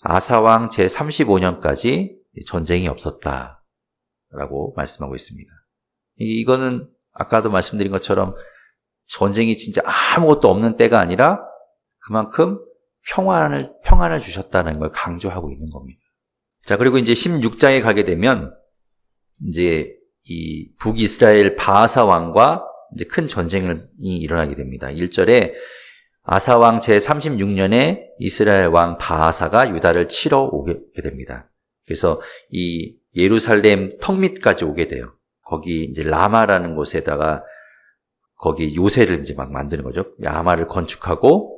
아사왕 제35년까지 전쟁이 없었다라고 말씀하고 있습니다. 이거는 아까도 말씀드린 것처럼 전쟁이 진짜 아무것도 없는 때가 아니라 그만큼 평안을 주셨다는 걸 강조하고 있는 겁니다. 자, 그리고 이제 16장에 가게 되면 이제 이 북이스라엘 바하사 왕과 이제 큰 전쟁이 일어나게 됩니다. 1절에 아사왕 제36년에 이스라엘 왕 바하사가 유다를 치러 오게 됩니다. 그래서 이 예루살렘 턱 밑까지 오게 돼요. 거기 이제 라마라는 곳에다가 거기 요새를 이제 막 만드는 거죠. 라마를 건축하고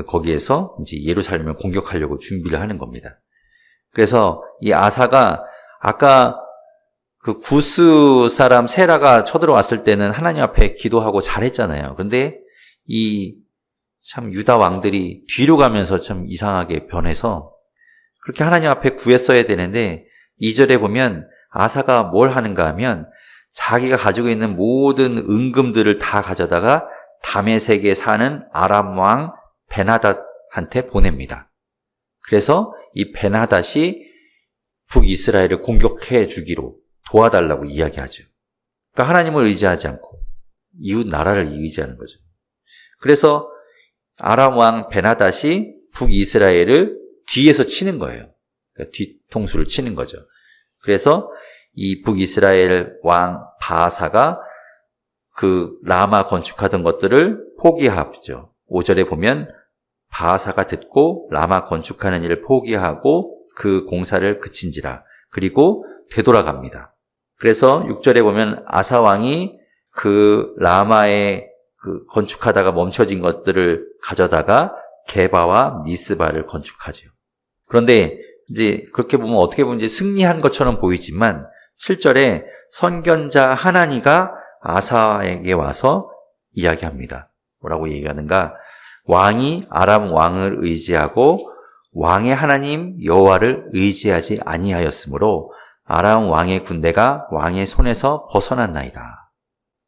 거기에서 이제 예루살렘을 공격하려고 준비를 하는 겁니다. 그래서 이 아사가 아까 그 구스 사람 세라가 쳐들어왔을 때는 하나님 앞에 기도하고 잘했잖아요. 그런데 이 참 유다 왕들이 뒤로 가면서 참 이상하게 변해서 그렇게 하나님 앞에 구했어야 되는데 2절에 보면 아사가 뭘 하는가 하면 자기가 가지고 있는 모든 은금들을 다 가져다가 다메섹에 사는 아람 왕 베나닷한테 보냅니다. 그래서 이 베나닷이 북이스라엘을 공격해 주기로 도와달라고 이야기하죠. 그러니까 하나님을 의지하지 않고 이웃 나라를 의지하는 거죠. 그래서 아람 왕 베나닷이 북이스라엘을 뒤에서 치는 거예요. 그러니까 뒤통수를 치는 거죠. 그래서 이 북이스라엘 왕 바하사가 그 라마 건축하던 것들을 포기하죠. 5절에 보면 바하사가 듣고 라마 건축하는 일을 포기하고 그 공사를 그친지라. 그리고 되돌아갑니다. 그래서 6절에 보면 아사 왕이 그 라마에 그 건축하다가 멈춰진 것들을 가져다가 게바와 미스바를 건축하죠. 그런데 이제 그렇게 보면 어떻게 보면 이제 승리한 것처럼 보이지만 7절에 선견자 하나니가 아사에게 와서 이야기합니다. 뭐라고 얘기하는가? 왕이 아람 왕을 의지하고 왕의 하나님 여호와를 의지하지 아니하였으므로 아람 왕의 군대가 왕의 손에서 벗어났나이다.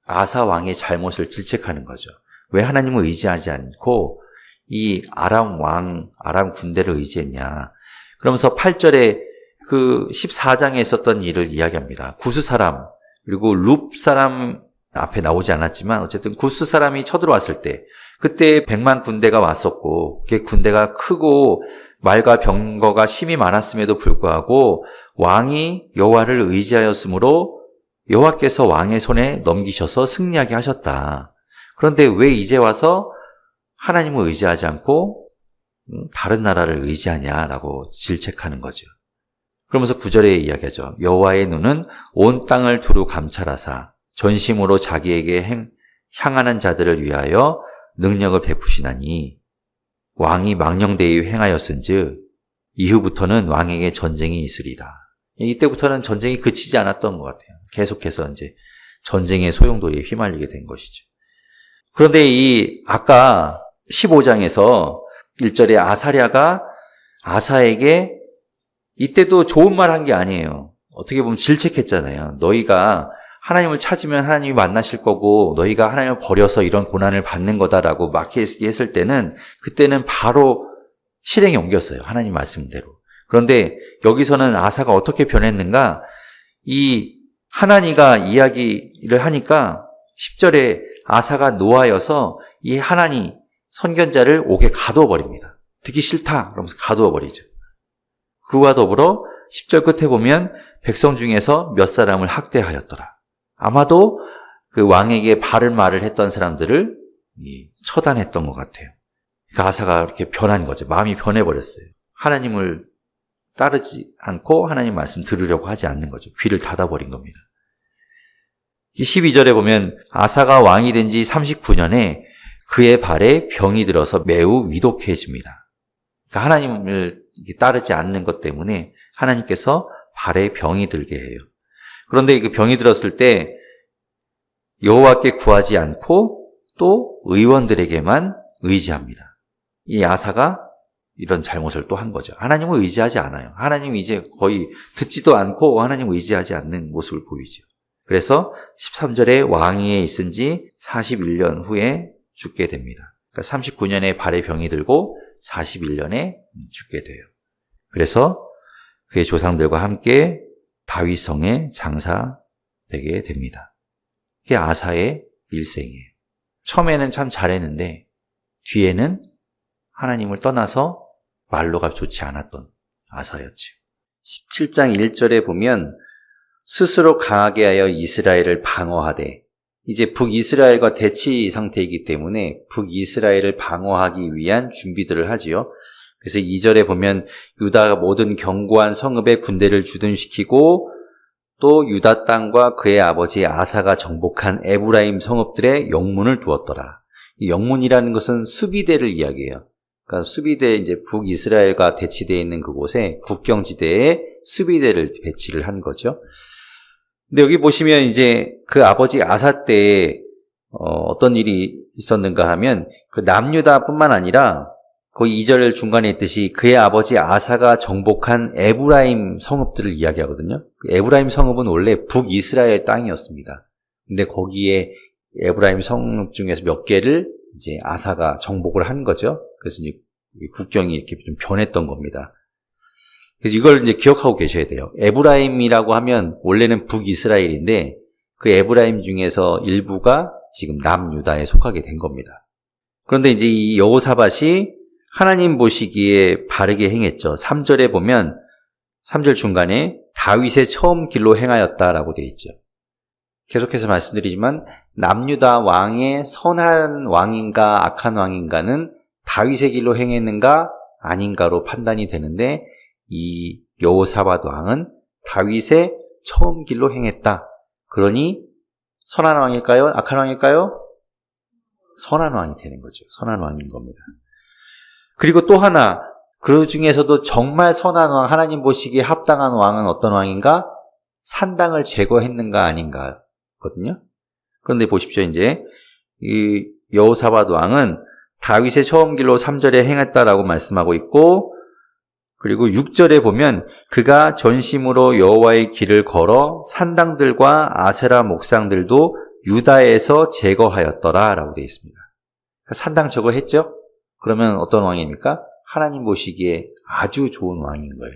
아사 왕의 잘못을 질책하는 거죠. 왜 하나님을 의지하지 않고 이 아람 군대를 의지했냐. 그러면서 8절에 그 14장에 있었던 일을 이야기합니다. 구스 사람, 그리고 룹 사람 앞에 나오지 않았지만 어쨌든 구스 사람이 쳐들어왔을 때 그때 100만 군대가 왔었고 그게 군대가 크고 말과 병거가 심히 많았음에도 불구하고 왕이 여호와를 의지하였으므로 여호와께서 왕의 손에 넘기셔서 승리하게 하셨다. 그런데 왜 이제 와서 하나님을 의지하지 않고 다른 나라를 의지하냐라고 질책하는 거죠. 그러면서 9절에 이야기하죠. 여호와의 눈은 온 땅을 두루 감찰하사 전심으로 자기에게 향하는 자들을 위하여 능력을 베푸시나니 왕이 망령되이 행하였은즉 이후부터는 왕에게 전쟁이 있으리다. 이때부터는 전쟁이 그치지 않았던 것 같아요. 계속해서 이제 전쟁의 소용돌이에 휘말리게 된 것이죠. 그런데 이 아까 15장에서 1절에 아사랴가 아사에게 이때도 좋은 말 한 게 아니에요. 어떻게 보면 질책했잖아요. 너희가 하나님을 찾으면 하나님이 만나실 거고 너희가 하나님을 버려서 이런 고난을 받는 거다라고 막 했을 때는 그때는 바로 실행에 옮겼어요. 하나님 말씀대로. 그런데 여기서는 아사가 어떻게 변했는가? 이 하나니가 이야기를 하니까 10절에 아사가 노하여서 이 하나니 선견자를 옥에 가두어 버립니다. 듣기 싫다 그러면서 가두어 버리죠. 그와 더불어 10절 끝에 보면 백성 중에서 몇 사람을 학대하였더라. 아마도 그 왕에게 바른 말을 했던 사람들을 처단했던 것 같아요. 그러니까 아사가 이렇게 변한 거죠. 마음이 변해버렸어요. 하나님을 따르지 않고 하나님 말씀 들으려고 하지 않는 거죠. 귀를 닫아버린 겁니다. 12절에 보면 아사가 왕이 된 지 39년에 그의 발에 병이 들어서 매우 위독해집니다. 그러니까 하나님을 따르지 않는 것 때문에 하나님께서 발에 병이 들게 해요. 그런데 그 병이 들었을 때 여호와께 구하지 않고 또 의원들에게만 의지합니다. 이 아사가 이런 잘못을 또 한 거죠. 하나님을 의지하지 않아요. 하나님 이제 거의 듣지도 않고 하나님을 의지하지 않는 모습을 보이죠. 그래서 13절에 왕위에 있은 지 41년 후에 죽게 됩니다. 그러니까 39년에 발에 병이 들고 41년에 죽게 돼요. 그래서 그의 조상들과 함께 다윗성에 장사되게 됩니다. 그게 아사의 일생이에요. 처음에는 참 잘했는데 뒤에는 하나님을 떠나서 말로가 좋지 않았던 아사였죠. 17장 1절에 보면 스스로 강하게 하여 이스라엘을 방어하되, 이제 북이스라엘과 대치 상태이기 때문에 북이스라엘을 방어하기 위한 준비들을 하지요. 그래서 2절에 보면 유다가 모든 견고한 성읍에 군대를 주둔시키고 또 유다 땅과 그의 아버지 아사가 정복한 에브라임 성읍들에 영문을 두었더라. 이 영문이라는 것은 수비대를 이야기해요. 그러니까 수비대, 이제 북이스라엘과 대치되어 있는 그곳에 국경지대에 수비대를 배치를 한 거죠. 근데 여기 보시면 이제 그 아버지 아사 때에 어떤 일이 있었는가 하면 그 남유다뿐만 아니라 거의 2절 중간에 있듯이 그의 아버지 아사가 정복한 에브라임 성읍들을 이야기하거든요. 그 에브라임 성읍은 원래 북이스라엘 땅이었습니다. 근데 거기에 에브라임 성읍 중에서 몇 개를 이제 아사가 정복을 한 거죠. 그래서 이제 국경이 이렇게 좀 변했던 겁니다. 그래서 이걸 이제 기억하고 계셔야 돼요. 에브라임이라고 하면 원래는 북이스라엘인데 그 에브라임 중에서 일부가 지금 남유다에 속하게 된 겁니다. 그런데 이제 이 여호사밧이 하나님 보시기에 바르게 행했죠. 3절에 보면 3절 중간에 다윗의 처음 길로 행하였다라고 되어 있죠. 계속해서 말씀드리지만 남유다 왕의 선한 왕인가 악한 왕인가는 다윗의 길로 행했는가 아닌가로 판단이 되는데 이 여호사밧 왕은 다윗의 처음 길로 행했다. 그러니 선한 왕일까요? 악한 왕일까요? 선한 왕이 되는 거죠. 선한 왕인 겁니다. 그리고 또 하나, 그 중에서도 정말 선한 왕, 하나님 보시기에 합당한 왕은 어떤 왕인가? 산당을 제거했는가 아닌가 거든요. 그런데 보십시오. 이제 이 여호사밧 왕은 다윗의 처음 길로 3절에 행했다라고 말씀하고 있고, 그리고 6절에 보면 그가 전심으로 여호와의 길을 걸어 산당들과 아세라 목상들도 유다에서 제거하였더라 라고 되어 있습니다. 산당 제거했죠? 그러면 어떤 왕입니까? 하나님 보시기에 아주 좋은 왕인 거예요.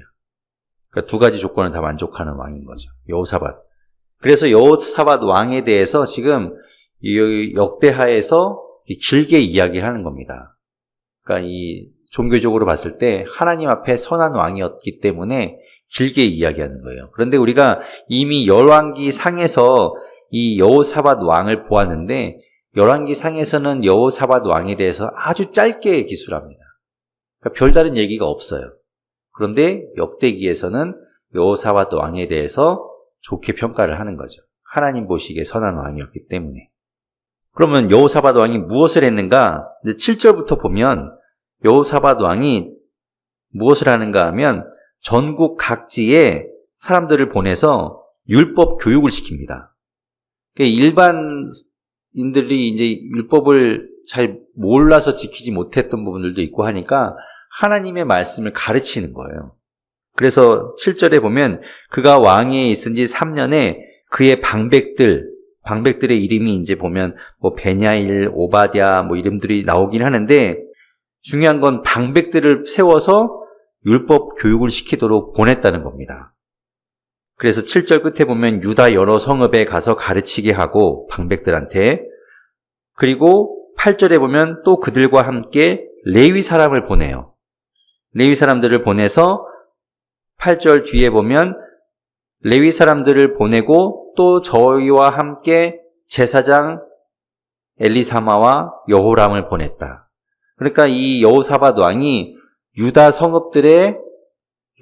그러니까 두 가지 조건을 다 만족하는 왕인 거죠. 여호사밧. 그래서 여호사밧 왕에 대해서 지금 이 역대하에서 길게 이야기하는 겁니다. 그러니까 이 종교적으로 봤을 때 하나님 앞에 선한 왕이었기 때문에 길게 이야기하는 거예요. 그런데 우리가 이미 열왕기 상에서 이 여호사밧 왕을 보았는데 열왕기 상에서는 여호사밧 왕에 대해서 아주 짧게 기술합니다. 그러니까 별다른 얘기가 없어요. 그런데 역대기에서는 여호사밧 왕에 대해서 좋게 평가를 하는 거죠. 하나님 보시기에 선한 왕이었기 때문에. 그러면 여호사밧 왕이 무엇을 했는가? 이제 7절부터 보면 여호사밧 왕이 무엇을 하는가 하면 전국 각지에 사람들을 보내서 율법 교육을 시킵니다. 일반인들이 이제 율법을 잘 몰라서 지키지 못했던 부분들도 있고 하니까 하나님의 말씀을 가르치는 거예요. 그래서 7절에 보면 그가 왕위에 있은 지 3년에 그의 방백들의 이름이 이제 보면 뭐 베냐일, 오바댜 뭐 이름들이 나오긴 하는데 중요한 건 방백들을 세워서 율법 교육을 시키도록 보냈다는 겁니다. 그래서 7절 끝에 보면 유다 여러 성읍에 가서 가르치게 하고 방백들한테, 그리고 8절에 보면 또 그들과 함께 레위 사람을 보내요. 레위 사람들을 보내서 8절 뒤에 보면 레위 사람들을 보내고 또 저희와 함께 제사장 엘리사마와 여호람을 보냈다. 그러니까 이 여호사밧 왕이 유다 성읍들의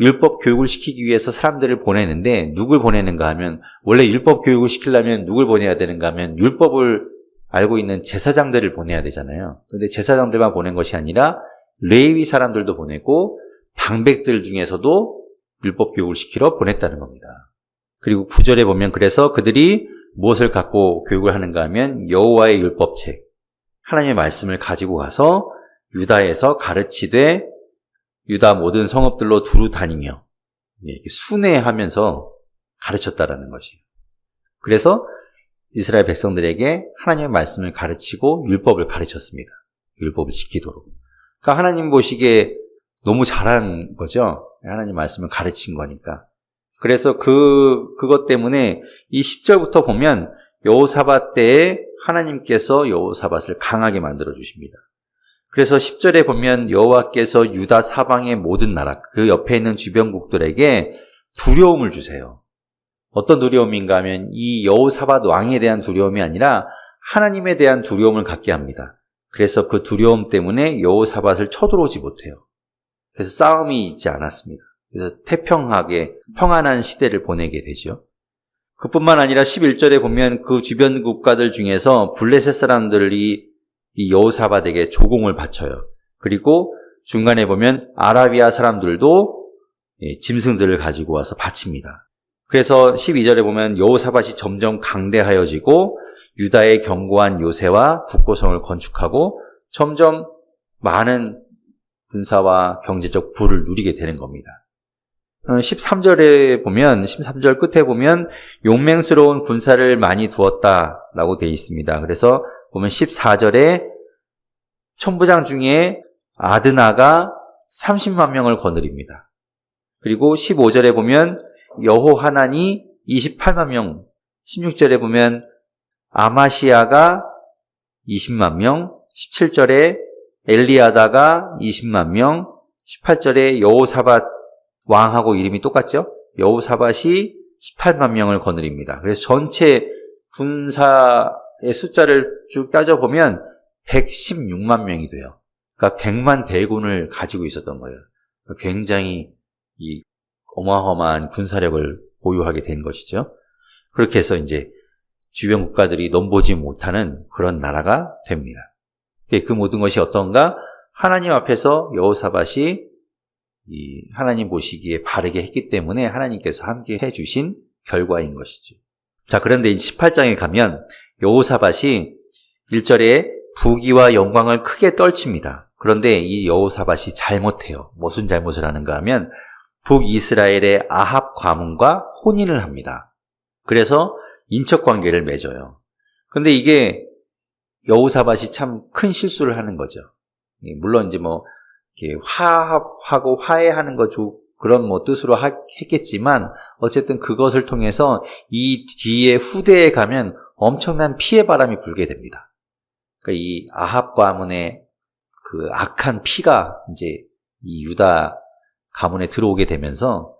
율법 교육을 시키기 위해서 사람들을 보내는데 누굴 보내는가 하면, 원래 율법 교육을 시키려면 누굴 보내야 되는가 하면 율법을 알고 있는 제사장들을 보내야 되잖아요. 그런데 제사장들만 보낸 것이 아니라 레위 사람들도 보내고 방백들 중에서도 율법 교육을 시키러 보냈다는 겁니다. 그리고 9절에 보면 그래서 그들이 무엇을 갖고 교육을 하는가 하면 여호와의 율법책, 하나님의 말씀을 가지고 가서 유다에서 가르치되 유다 모든 성읍들로 두루 다니며 순회하면서 가르쳤다라는 것이에요. 그래서 이스라엘 백성들에게 하나님의 말씀을 가르치고 율법을 가르쳤습니다. 율법을 지키도록. 그러니까 하나님 보시기에 너무 잘한 거죠. 하나님 말씀을 가르친 거니까. 그래서 그것 때문에 이 10절부터 보면 여호사밧 때에 하나님께서 여호사밧을 강하게 만들어 주십니다. 그래서 10절에 보면 여호와께서 유다 사방의 모든 나라, 그 옆에 있는 주변국들에게 두려움을 주세요. 어떤 두려움인가 하면 이 여호사밧 왕에 대한 두려움이 아니라 하나님에 대한 두려움을 갖게 합니다. 그래서 그 두려움 때문에 여호사밧을 쳐들어오지 못해요. 그래서 싸움이 있지 않았습니다. 그래서 태평하게 평안한 시대를 보내게 되죠. 그뿐만 아니라 11절에 보면 그 주변 국가들 중에서 블레셋 사람들이 이 여호사밧에게 조공을 바쳐요. 그리고 중간에 보면 아라비아 사람들도 짐승들을 가지고 와서 바칩니다. 그래서 12절에 보면 여호사밧이 점점 강대하여지고 유다의 견고한 요새와 국고성을 건축하고 점점 많은 군사와 경제적 부를 누리게 되는 겁니다. 13절에 보면 13절 끝에 보면 용맹스러운 군사를 많이 두었다라고 되어 있습니다. 그래서 보면 14절에 천부장 중에 아드나가 30만 명을 거느립니다. 그리고 15절에 보면 여호하난이 28만 명, 16절에 보면 아마시아가 20만 명, 17절에 엘리아다가 20만 명, 18절에 여호사밧 왕하고 이름이 똑같죠? 여호사밧이 18만 명을 거느립니다. 그래서 전체 군사의 숫자를 쭉 따져보면 116만 명이 돼요. 그러니까 100만 대군을 가지고 있었던 거예요. 굉장히 이 어마어마한 군사력을 보유하게 된 것이죠. 그렇게 해서 이제 주변 국가들이 넘보지 못하는 그런 나라가 됩니다. 그 모든 것이 어떤가? 하나님 앞에서 여호사밧이 이 하나님 보시기에 바르게 했기 때문에 하나님께서 함께 해주신 결과인 것이죠. 자, 그런데 이 18장에 가면 여호사밧이 1절에 부귀와 영광을 크게 떨칩니다. 그런데 이 여호사밧이 잘못해요. 무슨 잘못을 하는가 하면 북이스라엘의 아합 가문과 혼인을 합니다. 그래서 인척 관계를 맺어요. 그런데 이게 여호사밧이 참 큰 실수를 하는 거죠. 물론 이제 뭐 화합하고 화해하는 거 그런 뭐 뜻으로 했겠지만 어쨌든 그것을 통해서 이 뒤에 후대에 가면 엄청난 피해 바람이 불게 됩니다. 그러니까 이 아합 가문의 그 악한 피가 이제 이 유다 가문에 들어오게 되면서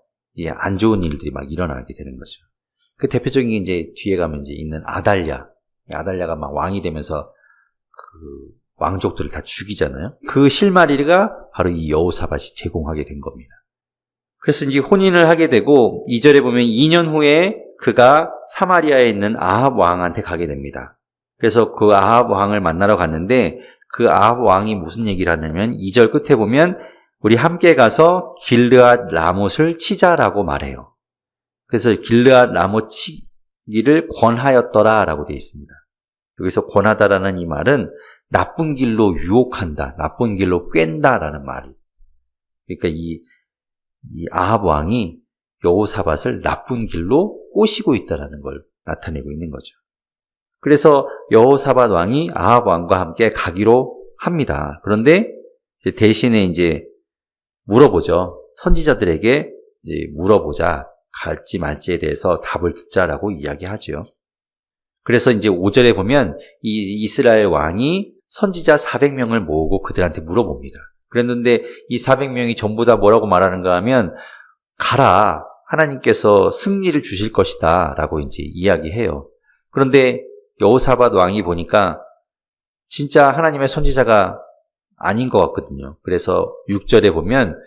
안 좋은 일들이 막 일어나게 되는 거죠. 그 대표적인 게 이제 뒤에 가면 이제 있는 아달랴가 막 왕이 되면서 그 왕족들을 다 죽이잖아요. 그 실마리가 바로 이 여호사밧이 제공하게 된 겁니다. 그래서 이제 혼인을 하게 되고 2절에 보면 2년 후에 그가 사마리아에 있는 아합 왕한테 가게 됩니다. 그래서 그 아합 왕을 만나러 갔는데 그 아합 왕이 무슨 얘기를 하냐면 2절 끝에 보면 우리 함께 가서 길르앗 라못을 치자라고 말해요. 그래서 길르앗 라못 치기를 권하였더라라고 되어 있습니다. 여기서 권하다라는 이 말은 나쁜 길로 유혹한다, 나쁜 길로 꿰다라는 말이. 그러니까 이 아합 왕이 여호사밧을 나쁜 길로 꼬시고 있다라는 걸 나타내고 있는 거죠. 그래서 여호사밧 왕이 아합 왕과 함께 가기로 합니다. 그런데 대신에 이제 물어보죠. 선지자들에게 이제 물어보자. 갈지 말지에 대해서 답을 듣자라고 이야기하죠. 그래서 이제 5절에 보면 이 이스라엘 왕이 선지자 400명을 모으고 그들한테 물어봅니다. 그랬는데 이 400명이 전부 다 뭐라고 말하는가 하면 가라. 하나님께서 승리를 주실 것이다. 라고 이제 이야기해요. 그런데 여호사밧 왕이 보니까 진짜 하나님의 선지자가 아닌 것 같거든요. 그래서 6절에 보면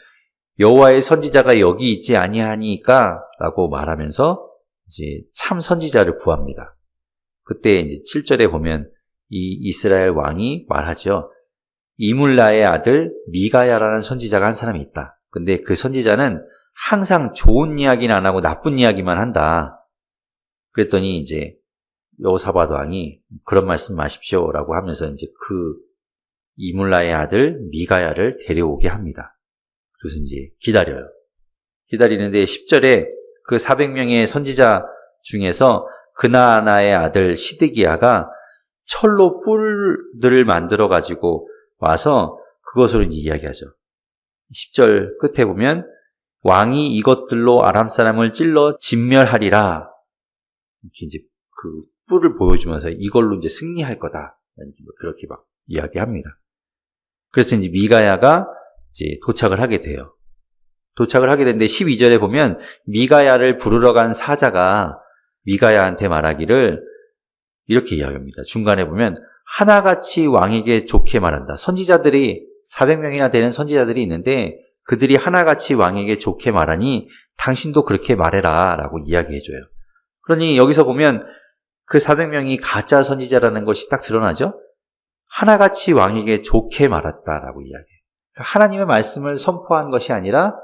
여호와의 선지자가 여기 있지 아니하니까 라고 말하면서 이제 참 선지자를 구합니다. 그때 이제 7절에 보면 이 이스라엘 왕이 말하죠. 이물라의 아들 미가야라는 선지자가 한 사람이 있다. 근데 그 선지자는 항상 좋은 이야기는 안 하고 나쁜 이야기만 한다. 그랬더니 이제 여호사밧 왕이 그런 말씀 마십시오라고 하면서 이제 그 이물라의 아들 미가야를 데려오게 합니다. 그래서 이제 기다려요. 기다리는데 10절에 그 400명의 선지자 중에서 그나아나의 아들 시드기야가 철로 뿔들을 만들어 가지고 와서 그것으로 이제 이야기하죠. 10절 끝에 보면 왕이 이것들로 아람 사람을 찔러 진멸하리라. 이렇게 이제 그 뿔을 보여주면서 이걸로 이제 승리할 거다. 그렇게 막 이야기합니다. 그래서 이제 미가야가 이제 도착을 하게 돼요. 도착을 하게 되는데 12절에 보면 미가야를 부르러 간 사자가 미가야한테 말하기를 이렇게 이야기합니다. 중간에 보면 하나같이 왕에게 좋게 말한다. 선지자들이 400명이나 되는 선지자들이 있는데 그들이 하나같이 왕에게 좋게 말하니 당신도 그렇게 말해라 라고 이야기해줘요. 그러니 여기서 보면 그 400명이 가짜 선지자라는 것이 딱 드러나죠. 하나같이 왕에게 좋게 말했다라고 이야기해요. 하나님의 말씀을 선포한 것이 아니라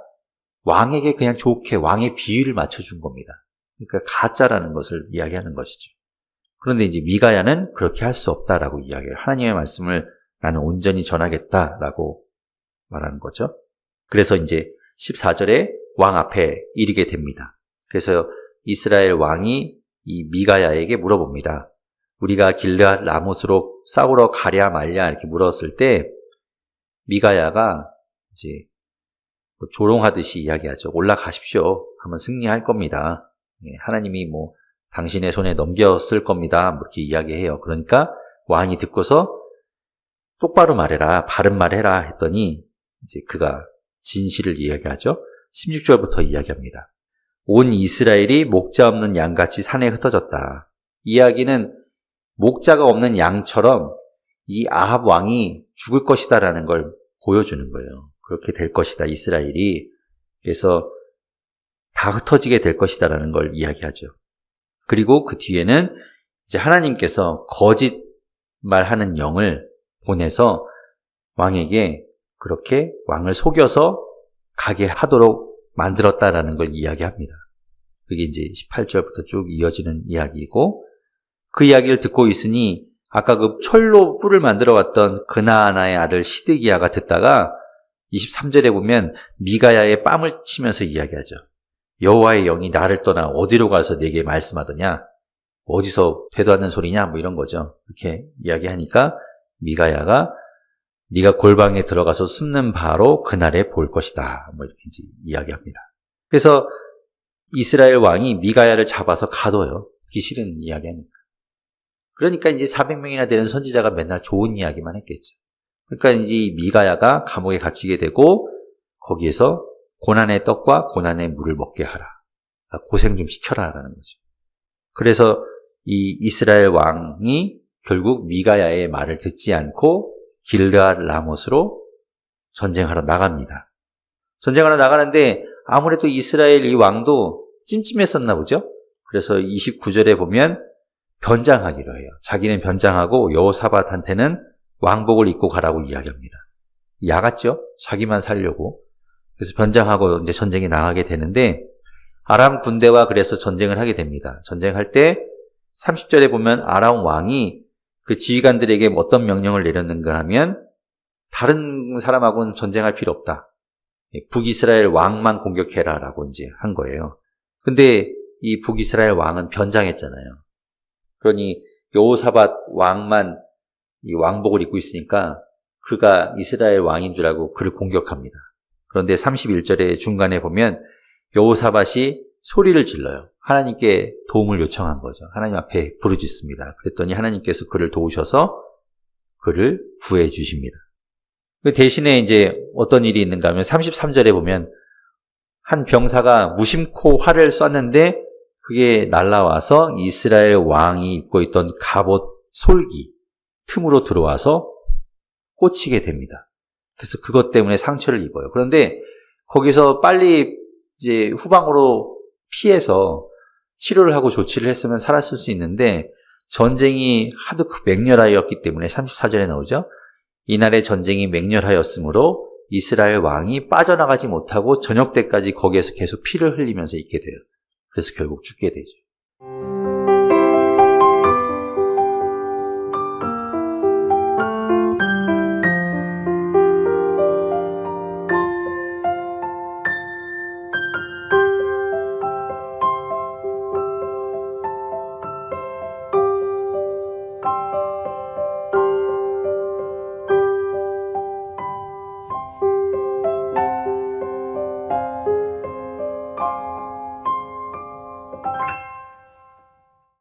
왕에게 그냥 좋게 왕의 비위를 맞춰준 겁니다. 그러니까 가짜라는 것을 이야기하는 것이죠. 그런데 이제 미가야는 그렇게 할 수 없다라고 이야기해요. 하나님의 말씀을 나는 온전히 전하겠다라고 말하는 거죠. 그래서 이제 14절에 왕 앞에 이르게 됩니다. 그래서 이스라엘 왕이 이 미가야에게 물어봅니다. 우리가 길르앗 라못으로 싸우러 가랴 말랴 이렇게 물었을 때 미가야가 이제 조롱하듯이 이야기하죠. 올라가십시오. 하면 승리할 겁니다. 하나님이 당신의 손에 넘겼을 겁니다. 이렇게 이야기해요. 그러니까 왕이 듣고서 똑바로 말해라, 바른 말해라 했더니 이제 그가 진실을 이야기하죠. 16절부터 이야기합니다. 온 이스라엘이 목자 없는 양같이 산에 흩어졌다. 이야기는 목자가 없는 양처럼 이 아합 왕이 죽을 것이다라는 걸 보여주는 거예요. 그렇게 될 것이다, 이스라엘이. 그래서 다 흩어지게 될 것이다라는 걸 이야기하죠. 그리고 그 뒤에는 이제 하나님께서 거짓말하는 영을 보내서 왕에게 그렇게 왕을 속여서 가게 하도록 만들었다라는 걸 이야기합니다. 그게 이제 18절부터 쭉 이어지는 이야기이고, 그 이야기를 듣고 있으니 아까 그 철로 뿔을 만들어 왔던 그나아나의 아들 시드기야가 듣다가 23절에 보면 미가야의 뺨을 치면서 이야기하죠. 여호와의 영이 나를 떠나 어디로 가서 내게 말씀하더냐? 어디서 되도 않는 소리냐? 이런 거죠. 이렇게 이야기하니까 미가야가 네가 골방에 들어가서 숨는 바로 그날에 볼 것이다. 이렇게 이제 이야기합니다. 그래서 이스라엘 왕이 미가야를 잡아서 가둬요. 듣기 싫은 이야기하니까. 그러니까 이제 400명이나 되는 선지자가 맨날 좋은 이야기만 했겠죠. 그러니까 이제 미가야가 감옥에 갇히게 되고 거기에서 고난의 떡과 고난의 물을 먹게 하라. 고생 좀 시켜라라는 거죠. 그래서 이 이스라엘 왕이 결국 미가야의 말을 듣지 않고 길르앗 라못으로 전쟁하러 나갑니다. 전쟁하러 나가는데 아무래도 이스라엘 이 왕도 찜찜했었나 보죠. 그래서 29절에 보면 변장하기로 해요. 자기는 변장하고 여호사밧한테는 왕복을 입고 가라고 이야기합니다. 야같죠? 자기만 살려고. 그래서 변장하고 이제 전쟁에 나가게 되는데 아람 군대와 그래서 전쟁을 하게 됩니다. 전쟁할 때 30절에 보면 아람 왕이 그 지휘관들에게 어떤 명령을 내렸는가 하면 다른 사람하고는 전쟁할 필요 없다. 북이스라엘 왕만 공격해라라고 이제 한 거예요. 근데 이 북이스라엘 왕은 변장했잖아요. 그러니 여호사밧 왕만 이 왕복을 입고 있으니까 그가 이스라엘 왕인 줄 알고 그를 공격합니다. 그런데 31절의 중간에 보면 여호사밧이 소리를 질러요. 하나님께 도움을 요청한 거죠. 하나님 앞에 부르짖습니다. 그랬더니 하나님께서 그를 도우셔서 그를 구해 주십니다. 그 대신에 이제 어떤 일이 있는가 하면 33절에 보면 한 병사가 무심코 활을 쐈는데 그게 날아와서 이스라엘 왕이 입고 있던 갑옷 솔기 틈으로 들어와서 꽂히게 됩니다. 그래서 그것 때문에 상처를 입어요. 그런데 거기서 빨리 이제 후방으로 피해서 치료를 하고 조치를 했으면 살았을 수 있는데 전쟁이 하도 맹렬하였기 때문에 34절에 나오죠. 이날의 전쟁이 맹렬하였으므로 이스라엘 왕이 빠져나가지 못하고 저녁 때까지 거기에서 계속 피를 흘리면서 있게 돼요. 그래서 결국 죽게 되죠.